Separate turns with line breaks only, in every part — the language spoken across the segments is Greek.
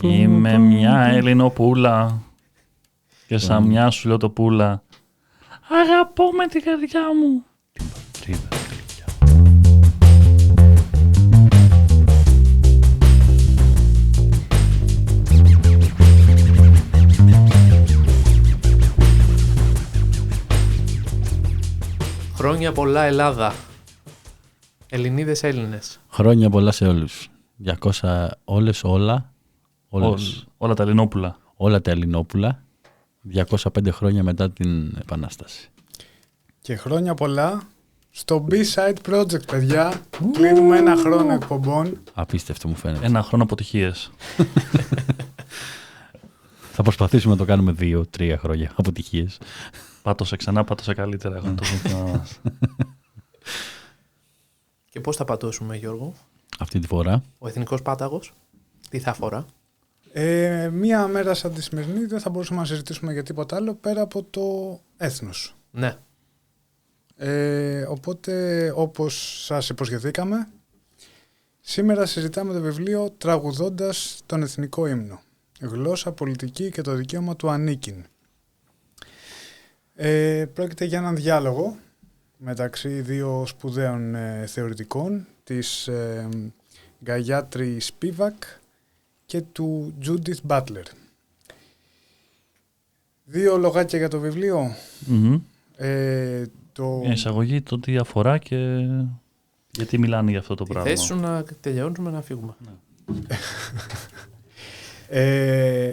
Είμαι μια Ελληνοπούλα και σαν μια σουλιοτοπούλα αγαπώ με την καρδιά μου.
Χρόνια πολλά Ελλάδα. Ελληνίδες Έλληνες.
Χρόνια πολλά σε όλους. 200
Όλα τα Ελληνόπουλα.
Όλα τα Ελληνόπουλα. 205 χρόνια μετά την Επανάσταση.
Και χρόνια πολλά στο B-Side Project, παιδιά. Κλείνουμε ένα χρόνο εκπομπών.
Απίστευτο μου φαίνεται.
Ένα χρόνο αποτυχίες.
Θα προσπαθήσουμε να το κάνουμε 2-3 χρόνια αποτυχίες.
Πάτωσε ξανά, πάτωσε καλύτερα. Έχω το σύστημα μας.
Και πώς θα πατώσουμε, Γιώργο?
Αυτή τη φορά.
Ο εθνικός πάταγος, τι θα αφορά?
Μία μέρα σαν τη σημερινή δεν θα μπορούσαμε να συζητήσουμε για τίποτα άλλο πέρα από το έθνος.
Ναι.
Οπότε, όπως σας υποσχεθήκαμε, σήμερα συζητάμε το βιβλίο «Τραγουδώντας τον εθνικό ύμνο. Γλώσσα, πολιτική και το δικαίωμα του ανήκειν». Πρόκειται για έναν διάλογο μεταξύ δύο σπουδαίων θεωρητικών, της Γκαγιάτρη Σπίβακ και του Τζούντιθ Μπάτλερ. Δύο λογάκια για το βιβλίο.
Μια εισαγωγή, το τι αφορά και γιατί μιλάνε για αυτό το πράγμα.
Θέση σου να τελειώνουμε να φύγουμε.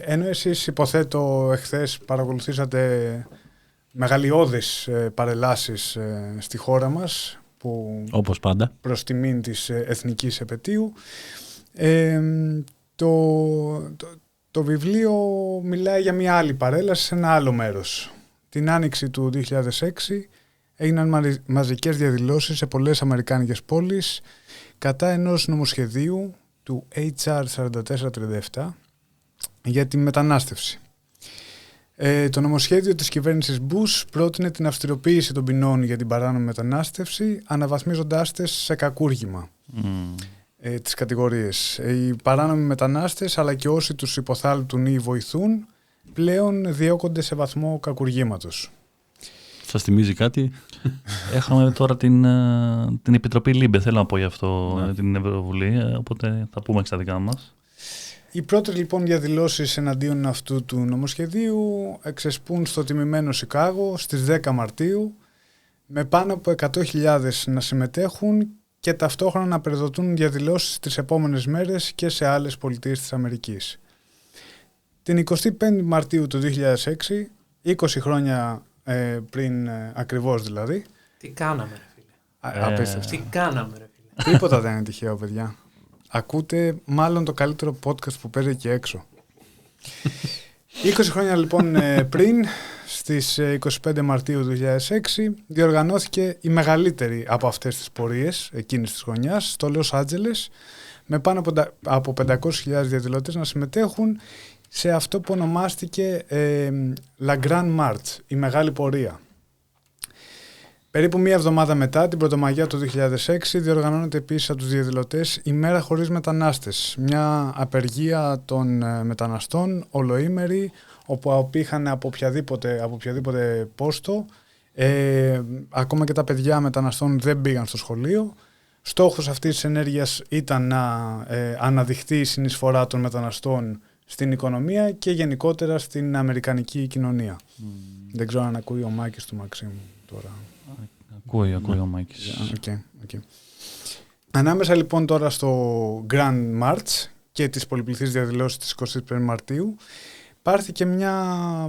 Ενώ εσείς, υποθέτω, εχθές παρακολουθήσατε μεγαλειώδεις παρελάσεις στη χώρα μας, που
όπως πάντα
προς τιμήν της εθνικής επετείου, το βιβλίο μιλάει για μια άλλη παρέλαση σε ένα άλλο μέρος. Την άνοιξη του 2006 έγιναν μαζικές διαδηλώσεις σε πολλές αμερικάνικες πόλεις κατά ενός νομοσχεδίου του HR 4437 για τη μετανάστευση. Το νομοσχέδιο της κυβέρνησης Bush πρότεινε την αυστηροποίηση των ποινών για την παράνομη μετανάστευση, αναβαθμίζοντάς τες σε κακούργημα τις κατηγορίες. Οι παράνομοι μετανάστες, αλλά και όσοι τους υποθάλπτουν ή βοηθούν, πλέον διώκονται σε βαθμό κακουργήματος.
Σας θυμίζει κάτι?
Έχαμε τώρα την Επιτροπή ΛΥΜΠΕ, θέλω να πω γι' αυτό, την Ευρωβουλή, οπότε θα πούμε στα δικά μας.
Οι πρώτες λοιπόν διαδηλώσεις εναντίον αυτού του νομοσχεδίου εξεσπούν στο τιμημένο Σικάγο στις 10 Μαρτίου με πάνω από 100.000 να συμμετέχουν και ταυτόχρονα να περιδοτούν διαδηλώσεις τις επόμενες μέρες και σε άλλες πολιτείες της Αμερικής. Την 25η Μαρτίου του 2006, 20 χρόνια πριν ακριβώς δηλαδή.
Τι κάναμε, ρε φίλε.
Απίστευτο.
Τι κάναμε, ρε φίλε.
Τίποτα δεν είναι τυχαίο, παιδιά. Ακούτε μάλλον το καλύτερο podcast που παίζει εκεί έξω. 20 χρόνια λοιπόν πριν, στις 25 Μαρτίου 2006, διοργανώθηκε η μεγαλύτερη από αυτές τις πορείες εκείνης της χρονιάς στο Λος Άντζελες, με πάνω από 500.000 διαδηλωτές να συμμετέχουν σε αυτό που ονομάστηκε La Grande March, η Μεγάλη Πορεία. Περίπου μία εβδομάδα μετά, την Πρωτομαγιά του 2006, διοργανώνεται επίσης από τους διαδηλωτές η Μέρα Χωρίς Μετανάστες, μια απεργία των μεταναστών, ολοήμερη, όπου απήχαν από οποιαδήποτε πόστο. Ακόμα και τα παιδιά μεταναστών δεν πήγαν στο σχολείο. Στόχος αυτής της ενέργειας ήταν να αναδειχθεί η συνεισφορά των μεταναστών στην οικονομία και γενικότερα στην αμερικανική κοινωνία. Δεν ξέρω αν ακούει ο Μάκης του Μαξίμου τώρα.
Ακούει ο Μάκης.
Okay. Ανάμεσα λοιπόν τώρα στο Grand March και τις πολυπληθείς διαδηλώσεις της 25 Μαρτίου πάρθηκε μια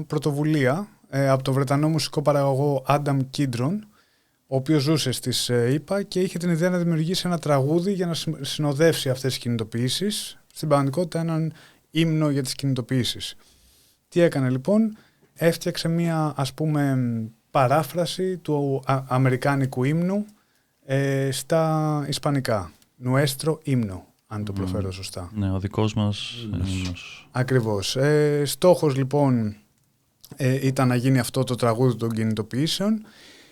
πρωτοβουλία από τον Βρετανό μουσικό παραγωγό Adam Kidron, ο οποίος ζούσε στις ΗΠΑ και είχε την ιδέα να δημιουργήσει ένα τραγούδι για να συνοδεύσει αυτές τις κινητοποιήσεις, στην πραγματικότητα έναν ύμνο για τις κινητοποιήσεις. Τι έκανε λοιπόν? Έφτιαξε μια, ας πούμε, παράφραση του αμερικάνικου ύμνου στα ισπανικά. Nuestro himno, αν το προφέρω σωστά.
Ναι, ο δικός μας ύμνος.
Ακριβώς. Στόχος λοιπόν ήταν να γίνει αυτό το τραγούδι των κινητοποιήσεων.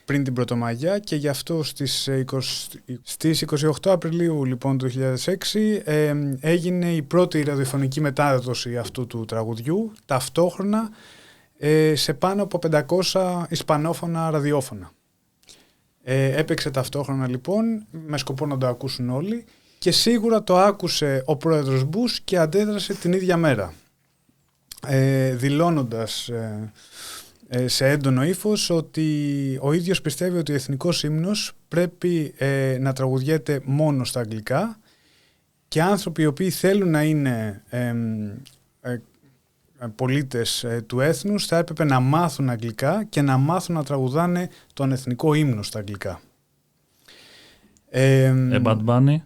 πριν την Πρωτομαγιά, και γι' αυτό στις 28 Απριλίου λοιπόν του 2006 έγινε η πρώτη ραδιοφωνική μετάδοση αυτού του τραγουδιού, ταυτόχρονα σε πάνω από 500 ισπανόφωνα ραδιόφωνα. Έπαιξε ταυτόχρονα λοιπόν με σκοπό να το ακούσουν όλοι, και σίγουρα το άκουσε ο πρόεδρος Μπούς και αντέδρασε την ίδια μέρα, δηλώνοντας σε έντονο ύφος ότι ο ίδιος πιστεύει ότι ο εθνικός ύμνος πρέπει να τραγουδιέται μόνο στα αγγλικά, και άνθρωποι οι οποίοι θέλουν να είναι πολίτες του έθνους θα έπρεπε να μάθουν αγγλικά και να μάθουν να τραγουδάνε τον εθνικό ύμνο στα αγγλικά.
Bad Bunny.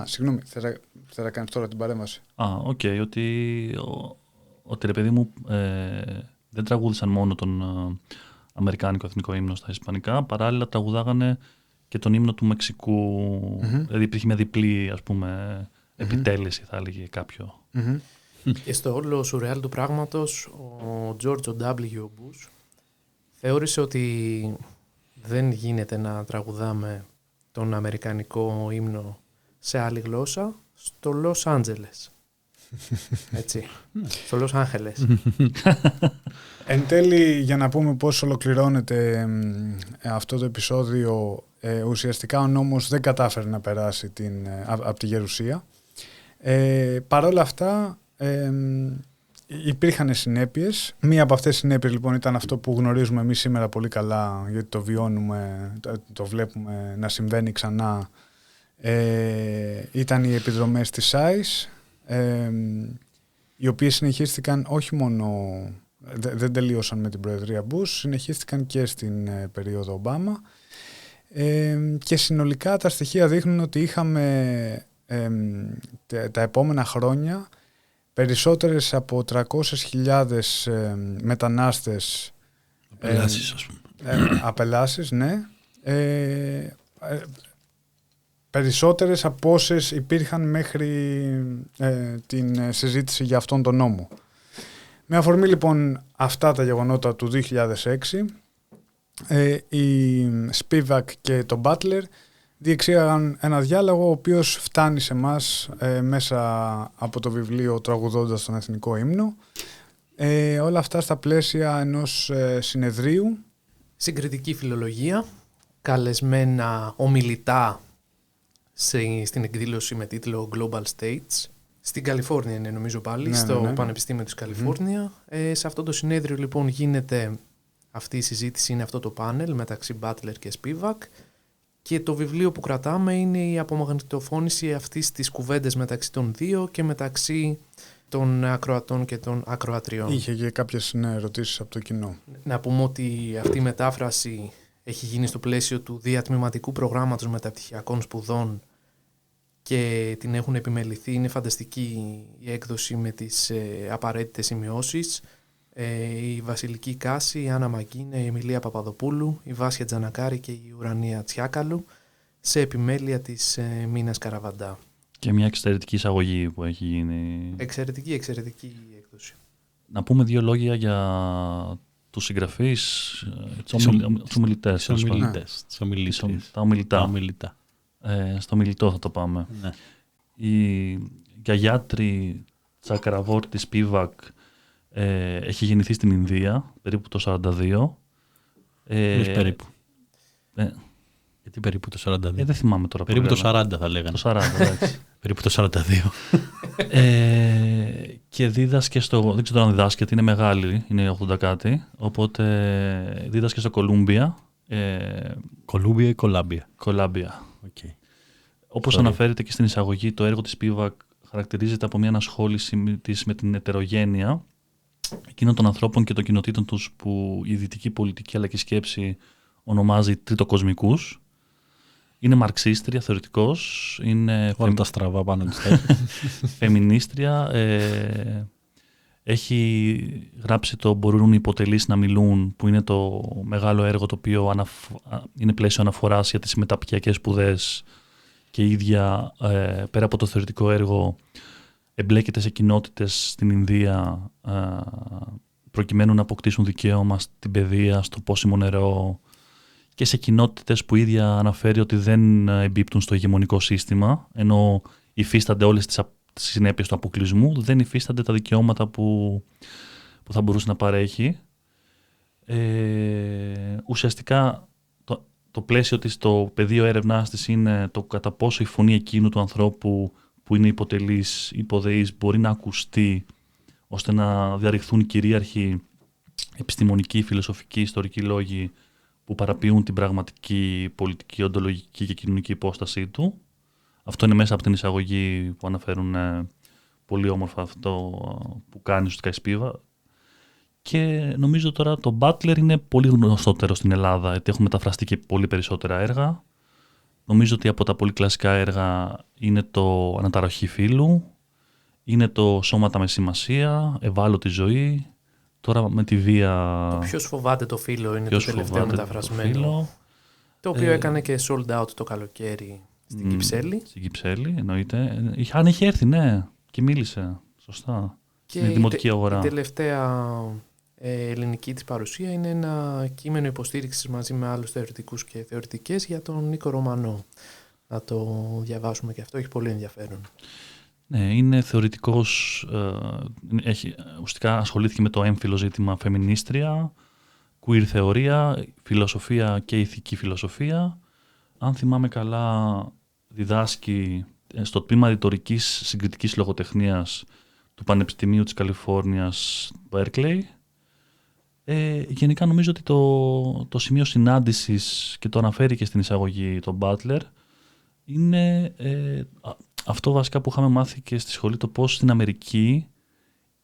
Συγγνώμη, θέλω να κάνεις τώρα την παρέμβαση.
Οκ, ότι ρε παιδί μου δεν τραγούδησαν μόνο τον αμερικάνικο εθνικό ύμνο στα ισπανικά, παράλληλα τραγουδάγανε και τον ύμνο του Μεξικού, δηλαδή υπήρχε μια διπλή, ας πούμε, επιτέλεση, θα έλεγε κάποιο.
Και στο όλο σουρεάλ του πράγματος, ο George W. Bush θεώρησε ότι δεν γίνεται να τραγουδάμε τον αμερικανικό ύμνο σε άλλη γλώσσα στο Λος Άντζελες. Έτσι, στο Λος Άντζελες.
Εν τέλει, για να πούμε πώς ολοκληρώνεται αυτό το επεισόδιο, ουσιαστικά ο νόμος δεν κατάφερε να περάσει από τη Γερουσία. Παρ' όλα αυτά υπήρχαν συνέπειες. Μία από αυτές τις συνέπειες λοιπόν ήταν αυτό που γνωρίζουμε εμείς σήμερα πολύ καλά, γιατί το βιώνουμε, το βλέπουμε να συμβαίνει ξανά. Ήταν οι επιδρομές της ΣΑΙΣ, οι οποίες συνεχίστηκαν όχι μόνο, δεν τελείωσαν με την Προεδρία Μπούς, συνεχίστηκαν και στην περίοδο Ομπάμα, και συνολικά τα στοιχεία δείχνουν ότι είχαμε τα επόμενα χρόνια περισσότερες από 300.000 μετανάστες,
απελάσεις, ας πούμε.
Απελάσεις, ναι, περισσότερες από όσες υπήρχαν μέχρι την συζήτηση για αυτόν τον νόμο. Με αφορμή λοιπόν αυτά τα γεγονότα του 2006, οι Spivak και το Butler διεξήγαγαν ένα διάλογο, ο οποίος φτάνει σε μας μέσα από το βιβλίο «Τραγουδώντας τον Εθνικό Ύμνο». Όλα αυτά στα πλαίσια ενός συνεδρίου.
Συγκριτική φιλολογία, καλεσμένα ομιλητά στην εκδήλωση με τίτλο Global States. Στην Καλιφόρνια είναι νομίζω πάλι, στο Πανεπιστήμιο της Καλιφόρνια. Σε αυτό το συνέδριο λοιπόν γίνεται αυτή η συζήτηση, είναι αυτό το πάνελ μεταξύ Butler και Spivak. Και το βιβλίο που κρατάμε είναι η απομαγνητοφώνηση αυτής της κουβέντες μεταξύ των δύο και μεταξύ των ακροατών και των ακροατριών.
Είχε και κάποιες ερωτήσεις από το κοινό.
Να πούμε ότι αυτή η μετάφραση έχει γίνει στο πλαίσιο του διατμηματικού προγράμματος μεταπτυχιακών σπουδών και την έχουν επιμεληθεί. Είναι φανταστική η έκδοση με τις απαραίτητες σημειώσεις. Η Βασιλική Κάση, η Άννα Μαγκίνε, η Εμιλία Παπαδοπούλου, η Βάσια Τζανακάρη και η Ουρανία Τσιάκαλου, σε επιμέλεια της Μίνας Καραβαντά.
Και μια εξαιρετική εισαγωγή που έχει γίνει.
Εξαιρετική έκδοση.
Να πούμε δύο λόγια για τους συγγραφείς, τους ομιλητές. Τα ομιλητά. Στο ομιλητό θα το πάμε.
Ναι.
Η Γκαγιάτρη Τσακραβόρτη Σπίβακ έχει γεννηθεί στην Ινδία περίπου το 42.
Περίπου. Γιατί περίπου το 42.
Δεν θυμάμαι τώρα.
Περίπου το 40 θα λέγανε.
Το 40, εντάξει.
Περίπου το 42.
Και δίδασκε δεν ξέρω αν διδάσκεται, είναι μεγάλη, είναι 80 κάτι. Οπότε δίδασκε στο Κολούμπια.
Κολούμπια ή Κολάμπια.
Κολάμπια.
Okay.
Όπως αναφέρεται και στην εισαγωγή, το έργο της Spivak χαρακτηρίζεται από μια ανασχόληση της με την ετερογένεια εκείνων των ανθρώπων και των κοινοτήτων τους που η δυτική πολιτική αλλά και η σκέψη ονομάζει τριτοκοσμικούς. Είναι μαρξίστρια, θεωρητικός, είναι
όλα τα στραβά πάνω της
φεμινίστρια, έχει γράψει το «Μπορούν οι υποτελείς να μιλούν», που είναι το μεγάλο έργο το οποίο είναι πλαίσιο αναφοράς για τις μεταπτυχιακές σπουδές, και η ίδια πέρα από το θεωρητικό έργο εμπλέκεται σε κοινότητες στην Ινδία προκειμένου να αποκτήσουν δικαίωμα στην παιδεία, στο πόσιμο νερό και σε κοινότητες που ίδια αναφέρει ότι δεν εμπίπτουν στο ηγεμονικό σύστημα, ενώ υφίστανται όλες τις συνέπειες του αποκλεισμού, δεν υφίστανται τα δικαιώματα που θα μπορούσε να παρέχει. Ουσιαστικά το πλαίσιο της, το πεδίο έρευνάς της είναι το κατά πόσο η φωνή εκείνου του ανθρώπου που είναι υποτελής, υποδεής, μπορεί να ακουστεί ώστε να διαρριχθούν κυρίαρχοι επιστημονικοί, φιλοσοφικοί, ιστορικοί λόγοι που παραποιούν την πραγματική πολιτική, οντολογική και κοινωνική υπόστασή του. Αυτό είναι μέσα από την εισαγωγή που αναφέρουν πολύ όμορφα αυτό που κάνει ουσιαστικά η Σπίβα. Και νομίζω τώρα το Butler είναι πολύ γνωστότερο στην Ελλάδα, γιατί έχουν μεταφραστεί και πολύ περισσότερα έργα. Νομίζω ότι από τα πολύ κλασικά έργα είναι το Αναταραχή φύλου, είναι το Σώματα με σημασία, Ευάλωτη ζωή, τώρα με τη βία...
Το Ποιος φοβάται το φύλο είναι το τελευταίο μεταφρασμένο, το οποίο έκανε και sold out το καλοκαίρι στην Κυψέλη.
Στην Κυψέλη, εννοείται. Αν είχε έρθει, ναι, και μίλησε, σωστά,
και
στην δημοτική αγορά.
Η τελευταία ελληνική της παρουσία είναι ένα κείμενο υποστήριξης μαζί με άλλους θεωρητικούς και θεωρητικές για τον Νίκο Ρωμανό. Να το διαβάσουμε και αυτό, έχει πολύ ενδιαφέρον.
Ναι, είναι θεωρητικός, ουσιαστικά ασχολήθηκε με το έμφυλο ζήτημα φεμινίστρια, queer θεωρία, φιλοσοφία και ηθική φιλοσοφία. Αν θυμάμαι καλά, διδάσκει στο τμήμα ρητορικής συγκριτικής λογοτεχνίας του Πανεπιστημίου της Καλιφόρνιας, Berkeley. Γενικά νομίζω ότι το σημείο συνάντησης, και το αναφέρει και στην εισαγωγή τον Butler, είναι αυτό βασικά που είχαμε μάθει και στη σχολή, το πώς στην Αμερική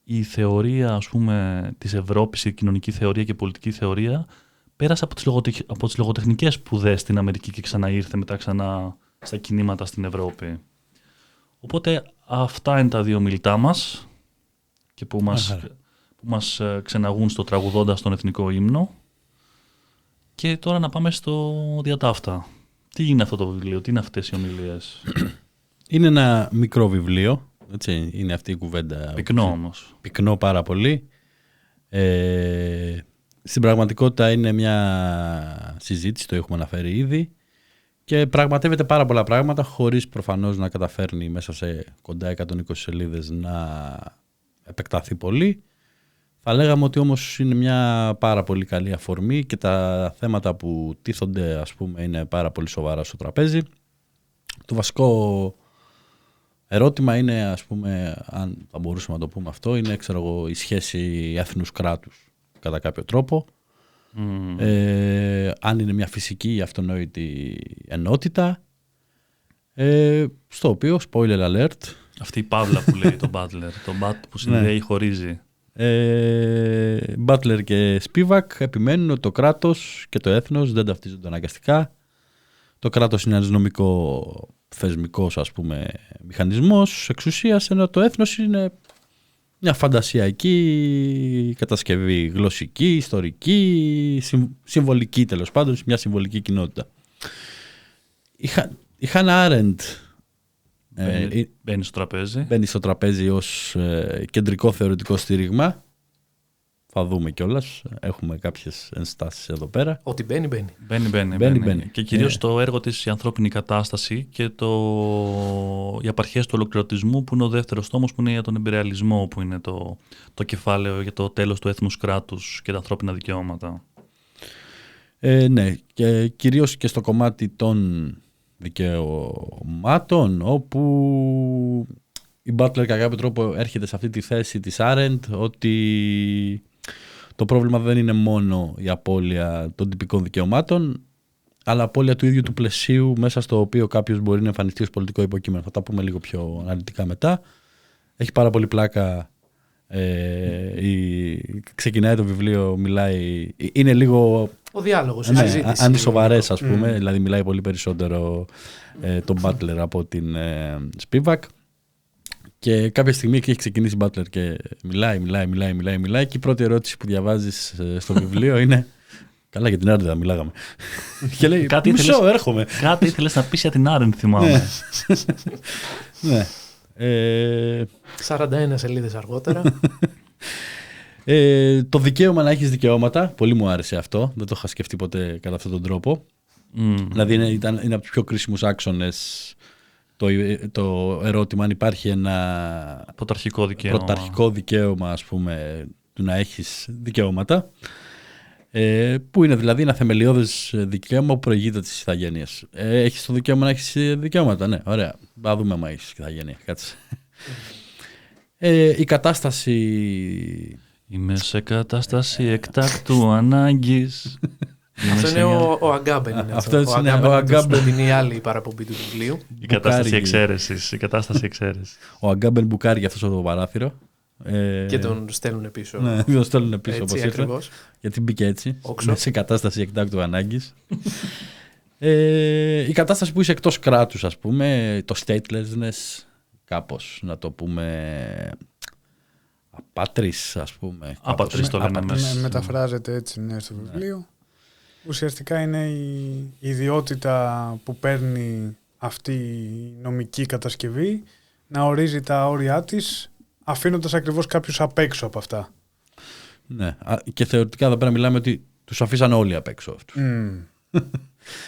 η θεωρία, ας πούμε, της Ευρώπης, η κοινωνική θεωρία και η πολιτική θεωρία πέρασε από τις λογοτεχνικές σπουδές στην Αμερική και ξαναήρθε μετά ξανά στα κινήματα στην Ευρώπη. Οπότε αυτά είναι τα δύο μιλητά μας και που μας ξεναγούν στο τραγουδώντας τον εθνικό ύμνο. Και τώρα να πάμε στο διατάφτα. Τι είναι αυτό το βιβλίο, τι είναι αυτές οι ομιλίες?
Είναι ένα μικρό βιβλίο, έτσι, είναι αυτή η κουβέντα.
Πυκνό όμως.
Πυκνό πάρα πολύ. Στην πραγματικότητα είναι μια συζήτηση, το έχουμε αναφέρει ήδη, και πραγματεύεται πάρα πολλά πράγματα χωρίς προφανώς να καταφέρνει μέσα σε κοντά 120 σελίδες να επεκταθεί πολύ. Θα λέγαμε ότι όμως είναι μια πάρα πολύ καλή αφορμή και τα θέματα που τίθονται, ας πούμε, είναι πάρα πολύ σοβαρά στο τραπέζι. Το βασικό ερώτημα είναι, ας πούμε, αν θα μπορούσαμε να το πούμε αυτό, είναι, ξέρω εγώ, η σχέση έθνους κράτους κατά κάποιο τρόπο. Αν είναι μια φυσική αυτονόητη ενότητα, στο οποίο, spoiler alert,
αυτή η παύλα που λέει τον Butler, τον Bat που συνδέει, χωρίζει.
Butler και Spivak επιμένουν ότι το κράτος και το έθνος δεν ταυτίζονται αναγκαστικά. Το κράτος είναι ένας νομικό θεσμικός, ας πούμε, μηχανισμός εξουσίας, ενώ το έθνος είναι μια φαντασιακή κατασκευή, γλωσσική, ιστορική, συμβολική, τέλος πάντων, μια συμβολική κοινότητα. Η Hannah Arendt
μπαίνει στο τραπέζι.
Μπαίνει στο τραπέζι ως κεντρικό θεωρητικό στήριγμα. Θα δούμε κιόλας. Έχουμε κάποιες ενστάσεις εδώ πέρα.
Ότι μπαίνει.
Μπαίνει.
Και κυρίως το έργο της, η ανθρώπινη κατάσταση και οι απαρχές του ολοκληρωτισμού, που είναι ο δεύτερος τόμος, που είναι για τον εμπειριαλισμό, που είναι το κεφάλαιο για το τέλος του έθνους κράτους και τα ανθρώπινα δικαιώματα.
Ναι, και κυρίως και στο κομμάτι των δικαιωμάτων, όπου η Butler κατά κάποιο τρόπο έρχεται σε αυτή τη θέση της Arendt, ότι το πρόβλημα δεν είναι μόνο η απώλεια των τυπικών δικαιωμάτων, αλλά απώλεια του ίδιου του πλαισίου μέσα στο οποίο κάποιος μπορεί να εμφανιστεί ως πολιτικό υποκείμενο. Θα τα πούμε λίγο πιο αναλυτικά μετά. Έχει πάρα πολύ πλάκα. Ξεκινάει το βιβλίο, μιλάει. Είναι λίγο.
Ο διάλογος,
η συζήτηση. Αντισοβαρές, ας πούμε. Δηλαδή, μιλάει πολύ περισσότερο τον Butler από την Spivak. Και κάποια στιγμή έχει ξεκινήσει η Butler και μιλάει. Και η πρώτη ερώτηση που διαβάζεις στο βιβλίο είναι. Καλά, για την Arendt δεν μιλάγαμε. Και λέει, έρχομαι.
Κάτι ήθελες να πεις για την Arendt, θυμάμαι.
Ναι.
41 σελίδες αργότερα.
Το δικαίωμα να έχεις δικαιώματα, πολύ μου άρεσε αυτό, δεν το είχα σκεφτεί ποτέ κατά αυτόν τον τρόπο. Δηλαδή είναι από τους πιο κρίσιμους άξονες το ερώτημα αν υπάρχει ένα πρωταρχικό δικαίωμα, ας πούμε, του να έχεις δικαιώματα, που είναι δηλαδή ένα θεμελιώδες δικαίωμα που προηγείται της ηθαγένειας. Έχεις το δικαίωμα να έχεις δικαιώματα, ναι, ωραία. Θα δούμε αν έχεις ηθαγένεια, κάτσε. Η κατάσταση...
Είμαι σε κατάσταση εκτάκτου ανάγκης.
Αυτό είναι ο Αγκάμπεν.
Αυτό είναι ο Αγκάμπεν.
Είναι η άλλη παραπομπή του βιβλίου.
Η κατάσταση εξαίρεσης.
Ο Αγκάμπεν μπουκάρει για αυτό το παράθυρο.
Και τον στέλνουν πίσω.
Ναι, τον στέλνουν πίσω όπως ήρθε.
Ακριβώς.
Γιατί μπήκε έτσι.
Όξο.
Σε κατάσταση εκτάκτου ανάγκης. Η κατάσταση που είσαι εκτός κράτους, ας πούμε, το statelessness, κάπως να το πούμε. Απάτρις, ας πούμε.
Απάτρις το λέμε μέσα.
Μεταφράζεται έτσι, ναι, στο βιβλίο. Ουσιαστικά είναι η ιδιότητα που παίρνει αυτή η νομική κατασκευή να ορίζει τα όρια της, αφήνοντας ακριβώς κάποιους απ' έξω από αυτά.
Ναι, και θεωρητικά εδώ πέρα μιλάμε ότι τους αφήσαν όλοι απ' έξω αυτούς.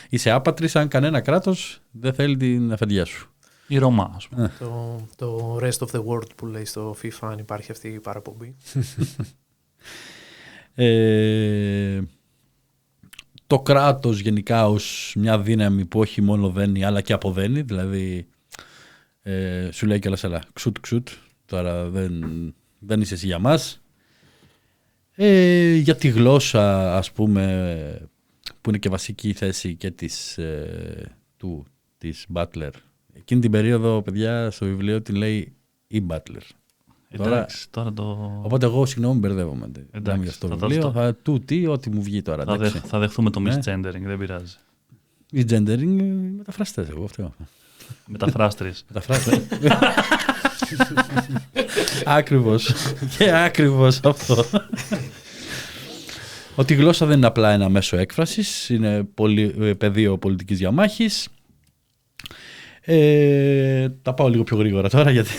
Είσαι άπατρης αν κανένα κράτος δεν θέλει την αφεντιά σου.
Η Ρωμά, ας πούμε.
Το rest of the world που λέει στο FIFA, αν υπάρχει αυτή η παραπομπή.
Το κράτος γενικά ως μια δύναμη που όχι μόνο δένει αλλά και αποδένει, δηλαδή σου λέει και έλα, ξουτ, τώρα δεν είσαι εσύ για μας. Για τη γλώσσα, ας πούμε, που είναι και βασική θέση και της Butler. Εκείνη την περίοδο, παιδιά, στο βιβλίο την λέει η Butler.
Εντάξει, τώρα το...
Οπότε εγώ, συγγνώμη, μπερδεύομαι. Εντάξει, στο βιβλίο, ό,τι μου βγει τώρα.
Θα δεχθούμε το misgendering, δεν πειράζει.
Misgendering, μεταφραστές εγώ αυτό.
Μεταφράστρες.
Ακριβώς. Και ακριβώς αυτό. Ότι η γλώσσα δεν είναι απλά ένα μέσο έκφρασης, είναι πεδίο πολιτικής διαμάχης. Τα πάω λίγο πιο γρήγορα τώρα γιατί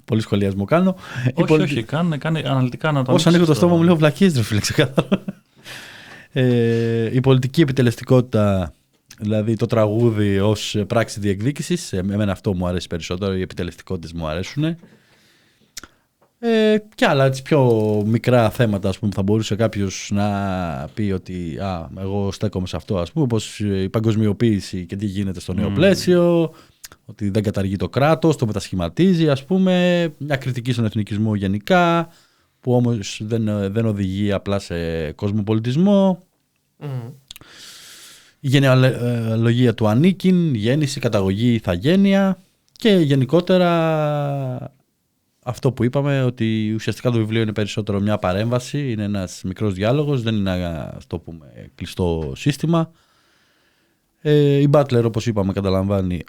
πολύ σχολιασμό κάνω.
Όχι, κάνε αναλυτικά να το
όσο ανοίγω το στόμα μου λέω βλακίες, ρε φίλε, ξεκάθαρα. Η πολιτική επιτελεστικότητα, δηλαδή το τραγούδι ως πράξη διεκδίκησης, εμένα αυτό μου αρέσει περισσότερο, οι επιτελεστικότητες μου αρέσουν. Και άλλα έτσι πιο μικρά θέματα, ας πούμε, που θα μπορούσε κάποιος να πει ότι εγώ στέκομαι σε αυτό, ας πούμε, όπως η παγκοσμιοποίηση και τι γίνεται στο νέο πλαίσιο, ότι δεν καταργεί το κράτος, το μετασχηματίζει, ας πούμε, μια κριτική στον εθνικισμό γενικά, που όμως δεν οδηγεί απλά σε κοσμοπολιτισμό. Η γενεαλογία του ανήκειν, γέννηση, καταγωγή, ηθαγένεια και γενικότερα αυτό που είπαμε, ότι ουσιαστικά το βιβλίο είναι περισσότερο μια παρέμβαση, είναι ένας μικρός διάλογος, δεν είναι ένα, το πούμε, κλειστό σύστημα. Η Butler, όπως είπαμε, καταλαμβάνει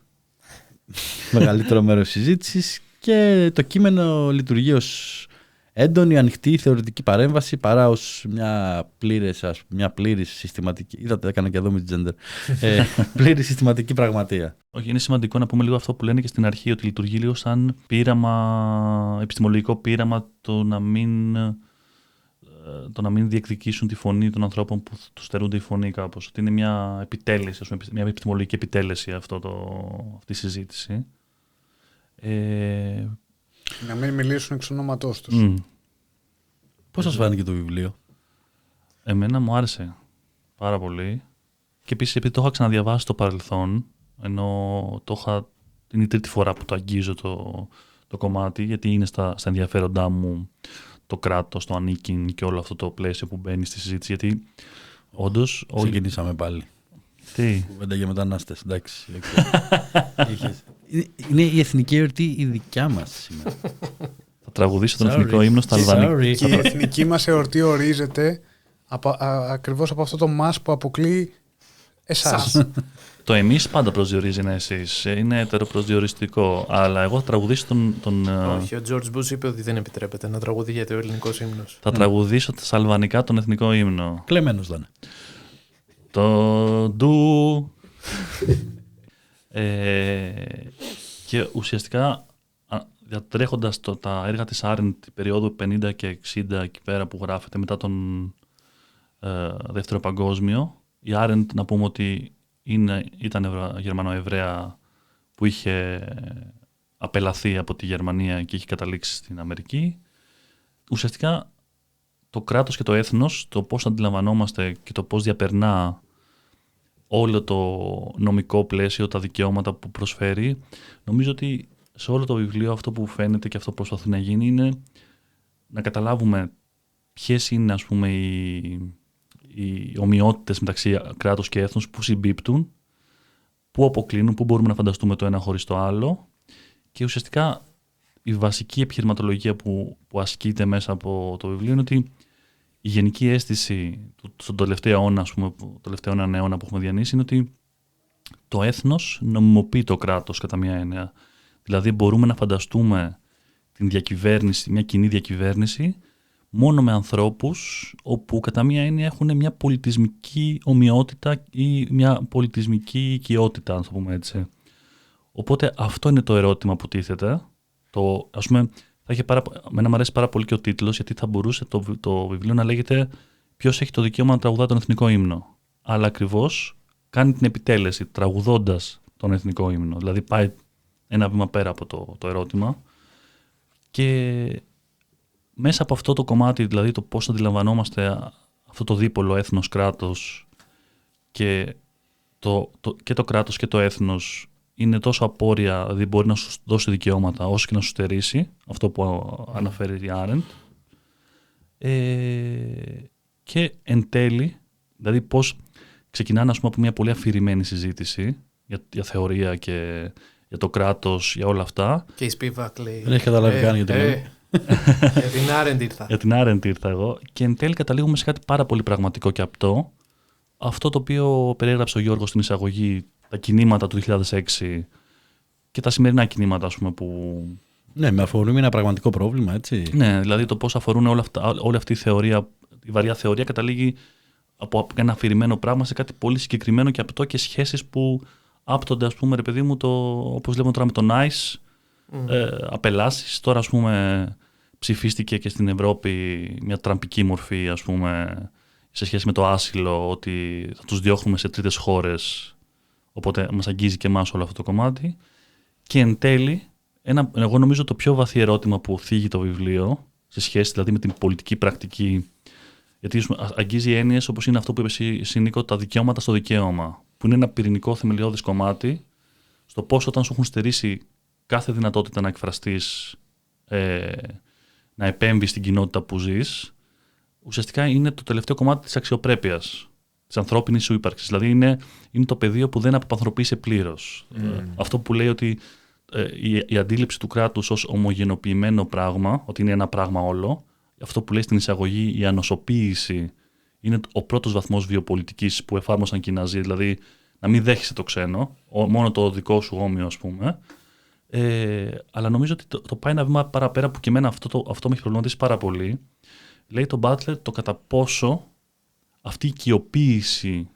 μεγαλύτερο μέρος συζήτησης και το κείμενο λειτουργεί ως έντονη, ανοιχτή, θεωρητική παρέμβαση παρά ως μια πλήρης συστηματική. Είδατε, έκανα και εδώ με gender. Πλήρης συστηματική πραγματεία.
Όχι, είναι σημαντικό να πούμε λίγο αυτό που λένε και στην αρχή, ότι λειτουργεί λίγο σαν επιστημολογικό πείραμα το να μην διεκδικήσουν τη φωνή των ανθρώπων που τους στερούνται η φωνή κάπως. Ότι είναι μια επιτέλεση, ας πούμε, μια επιστημολογική επιτέλεση αυτή η συζήτηση.
Να μην μιλήσουν εξ ονόματός τους.
Πώς σας φάνηκε το βιβλίο?
Εμένα μου άρεσε πάρα πολύ. Και επίσης, επειδή το είχα ξαναδιαβάσει στο παρελθόν, ενώ είναι η τρίτη φορά που το αγγίζω το κομμάτι, γιατί είναι στα ενδιαφέροντά μου το κράτος, το ανήκειν και όλο αυτό το πλαίσιο που μπαίνει στη συζήτηση. Γιατί όντως.
Ξεκινήσαμε πάλι.
Τι?
Κουβέντα για μετανάστες, εντάξει. Είναι η εθνική εορτή η δικιά μας σήμερα.
Θα τραγουδήσω τον εθνικό ύμνο στα αλβανικά.
Και η εθνική μας εορτή ορίζεται ακριβώς από αυτό το μας που αποκλεί εσάς.
Το εμείς πάντα προσδιορίζει ένα εσείς. Είναι ετεροπροσδιοριστικό. Αλλά εγώ θα τραγουδήσω τον.
Όχι, ο George Bush είπε ότι δεν επιτρέπεται να τραγουδιέται ο ελληνικός ύμνος.
Θα τραγουδήσω στα αλβανικά τον εθνικό ύμνο.
Κλεμμένος δεν είναι.
Το ντου. Και ουσιαστικά διατρέχοντας τα έργα της Άρεντ την περίοδο 50 και 60 εκεί πέρα που γράφεται μετά τον Δεύτερο Παγκόσμιο, η Άρεντ να πούμε ότι ήταν Γερμανοεβραία που είχε απελαθεί από τη Γερμανία και είχε καταλήξει στην Αμερική. Ουσιαστικά το κράτος και το έθνος, το πώς αντιλαμβανόμαστε και το πώς διαπερνά όλο το νομικό πλαίσιο, τα δικαιώματα που προσφέρει, νομίζω ότι σε όλο το βιβλίο αυτό που φαίνεται και αυτό που προσπαθεί να γίνει είναι να καταλάβουμε ποιες είναι, ας πούμε, οι ομοιότητες μεταξύ κράτους και έθνους που συμπίπτουν, που αποκλίνουν, που μπορούμε να φανταστούμε το ένα χωρίς το άλλο, και ουσιαστικά η βασική επιχειρηματολογία που ασκείται μέσα από το βιβλίο είναι ότι η γενική αίσθηση στον τελευταίο αιώνα, ας πούμε, το τελευταίο αιώνα που έχουμε διανύσει, είναι ότι το έθνος νομιμοποιεί το κράτος κατά μία έννοια. Δηλαδή μπορούμε να φανταστούμε την διακυβέρνηση, μια κοινή διακυβέρνηση, μόνο με ανθρώπους όπου κατά μία έννοια έχουν μια πολιτισμική ομοιότητα ή μια πολιτισμική οικειότητα, αν το πούμε έτσι. Οπότε αυτό είναι το ερώτημα που τίθεται. Ας πούμε, εμένα μου αρέσει πάρα πολύ και ο τίτλος, γιατί θα μπορούσε το βιβλίο να λέγεται «Ποιος έχει το δικαίωμα να τραγουδά τον εθνικό ύμνο». Αλλά ακριβώς κάνει την επιτέλεση τραγουδώντας τον εθνικό ύμνο. Δηλαδή πάει ένα βήμα πέρα από το ερώτημα, και μέσα από αυτό το κομμάτι, δηλαδή το πώς αντιλαμβανόμαστε αυτό το δίπολο έθνος-κράτος και το κράτος και το έθνος είναι τόσο απόρρια, δηλαδή μπορεί να σου δώσει δικαιώματα όσο και να σου στερήσει, αυτό που αναφέρει η Άρεντ. Και εν τέλει, δηλαδή πώς ξεκινάνε, ας πούμε, από μια πολύ αφηρημένη συζήτηση για θεωρία και για το κράτος, για όλα αυτά.
Και η Σπίβακ λέει.
Δεν έχει καταλάβει καν γιατί λέει.
Για την Άρεντ ήρθα.
Για την Άρεντ ήρθα εγώ. Και εν τέλει καταλήγουμε σε κάτι πάρα πολύ πραγματικό και απτό. Αυτό το οποίο περιέγραψε ο Γιώργος στην εισαγωγή, τα κινήματα του 2006 και τα σημερινά κινήματα, ας πούμε, που...
Ναι, με αφορμή ένα πραγματικό πρόβλημα, έτσι.
Ναι, δηλαδή το πώς αφορούν όλη αυτή η θεωρία, η βαριά θεωρία καταλήγει από ένα αφηρημένο πράγμα σε κάτι πολύ συγκεκριμένο και απτό, και σχέσεις που άπτονται, ας πούμε, ρε παιδί μου, όπως λέμε τώρα με το NICE, απελάσεις. Τώρα, ας πούμε, ψηφίστηκε και στην Ευρώπη μια τραμπική μορφή, ας πούμε, σε σχέση με το άσυλο, ότι θα τους διώχνουμε σε τρίτες χώρες, οπότε μας αγγίζει και εμάς όλο αυτό το κομμάτι. Και εν τέλει, εγώ νομίζω το πιο βαθύ ερώτημα που θίγει το βιβλίο, σε σχέση δηλαδή με την πολιτική πρακτική, γιατί αγγίζει έννοιες όπως είναι αυτό που είπε εσύ, Νίκο, τα δικαιώματα στο δικαίωμα, που είναι ένα πυρηνικό θεμελιώδης κομμάτι, στο πώς όταν σου έχουν στερήσει κάθε δυνατότητα να εκφραστείς, να επέμβεις στην κοινότητα που ζεις, ουσιαστικά είναι το τελευταίο κομμάτι της αξιοπρέπειας, της ανθρώπινης σου ύπαρξης. Δηλαδή είναι το πεδίο που δεν απανθρωπείσαι πλήρως. Αυτό που λέει ότι η αντίληψη του κράτους ως ομογενοποιημένο πράγμα, ότι είναι ένα πράγμα όλο, αυτό που λέει στην εισαγωγή η ανοσοποίηση, είναι ο πρώτος βαθμός βιοπολιτικής που εφάρμοσαν και οι Ναζί, δηλαδή να μην δέχεσαι το ξένο, μόνο το δικό σου όμοιο, ας πούμε. Αλλά νομίζω ότι το πάει ένα βήμα παραπέρα, που και εμένα αυτό με έχει προβληματίσει πάρα πολύ. Λέει τον Μπάτλερ το κατά πόσο αυτή η οικειοποίηση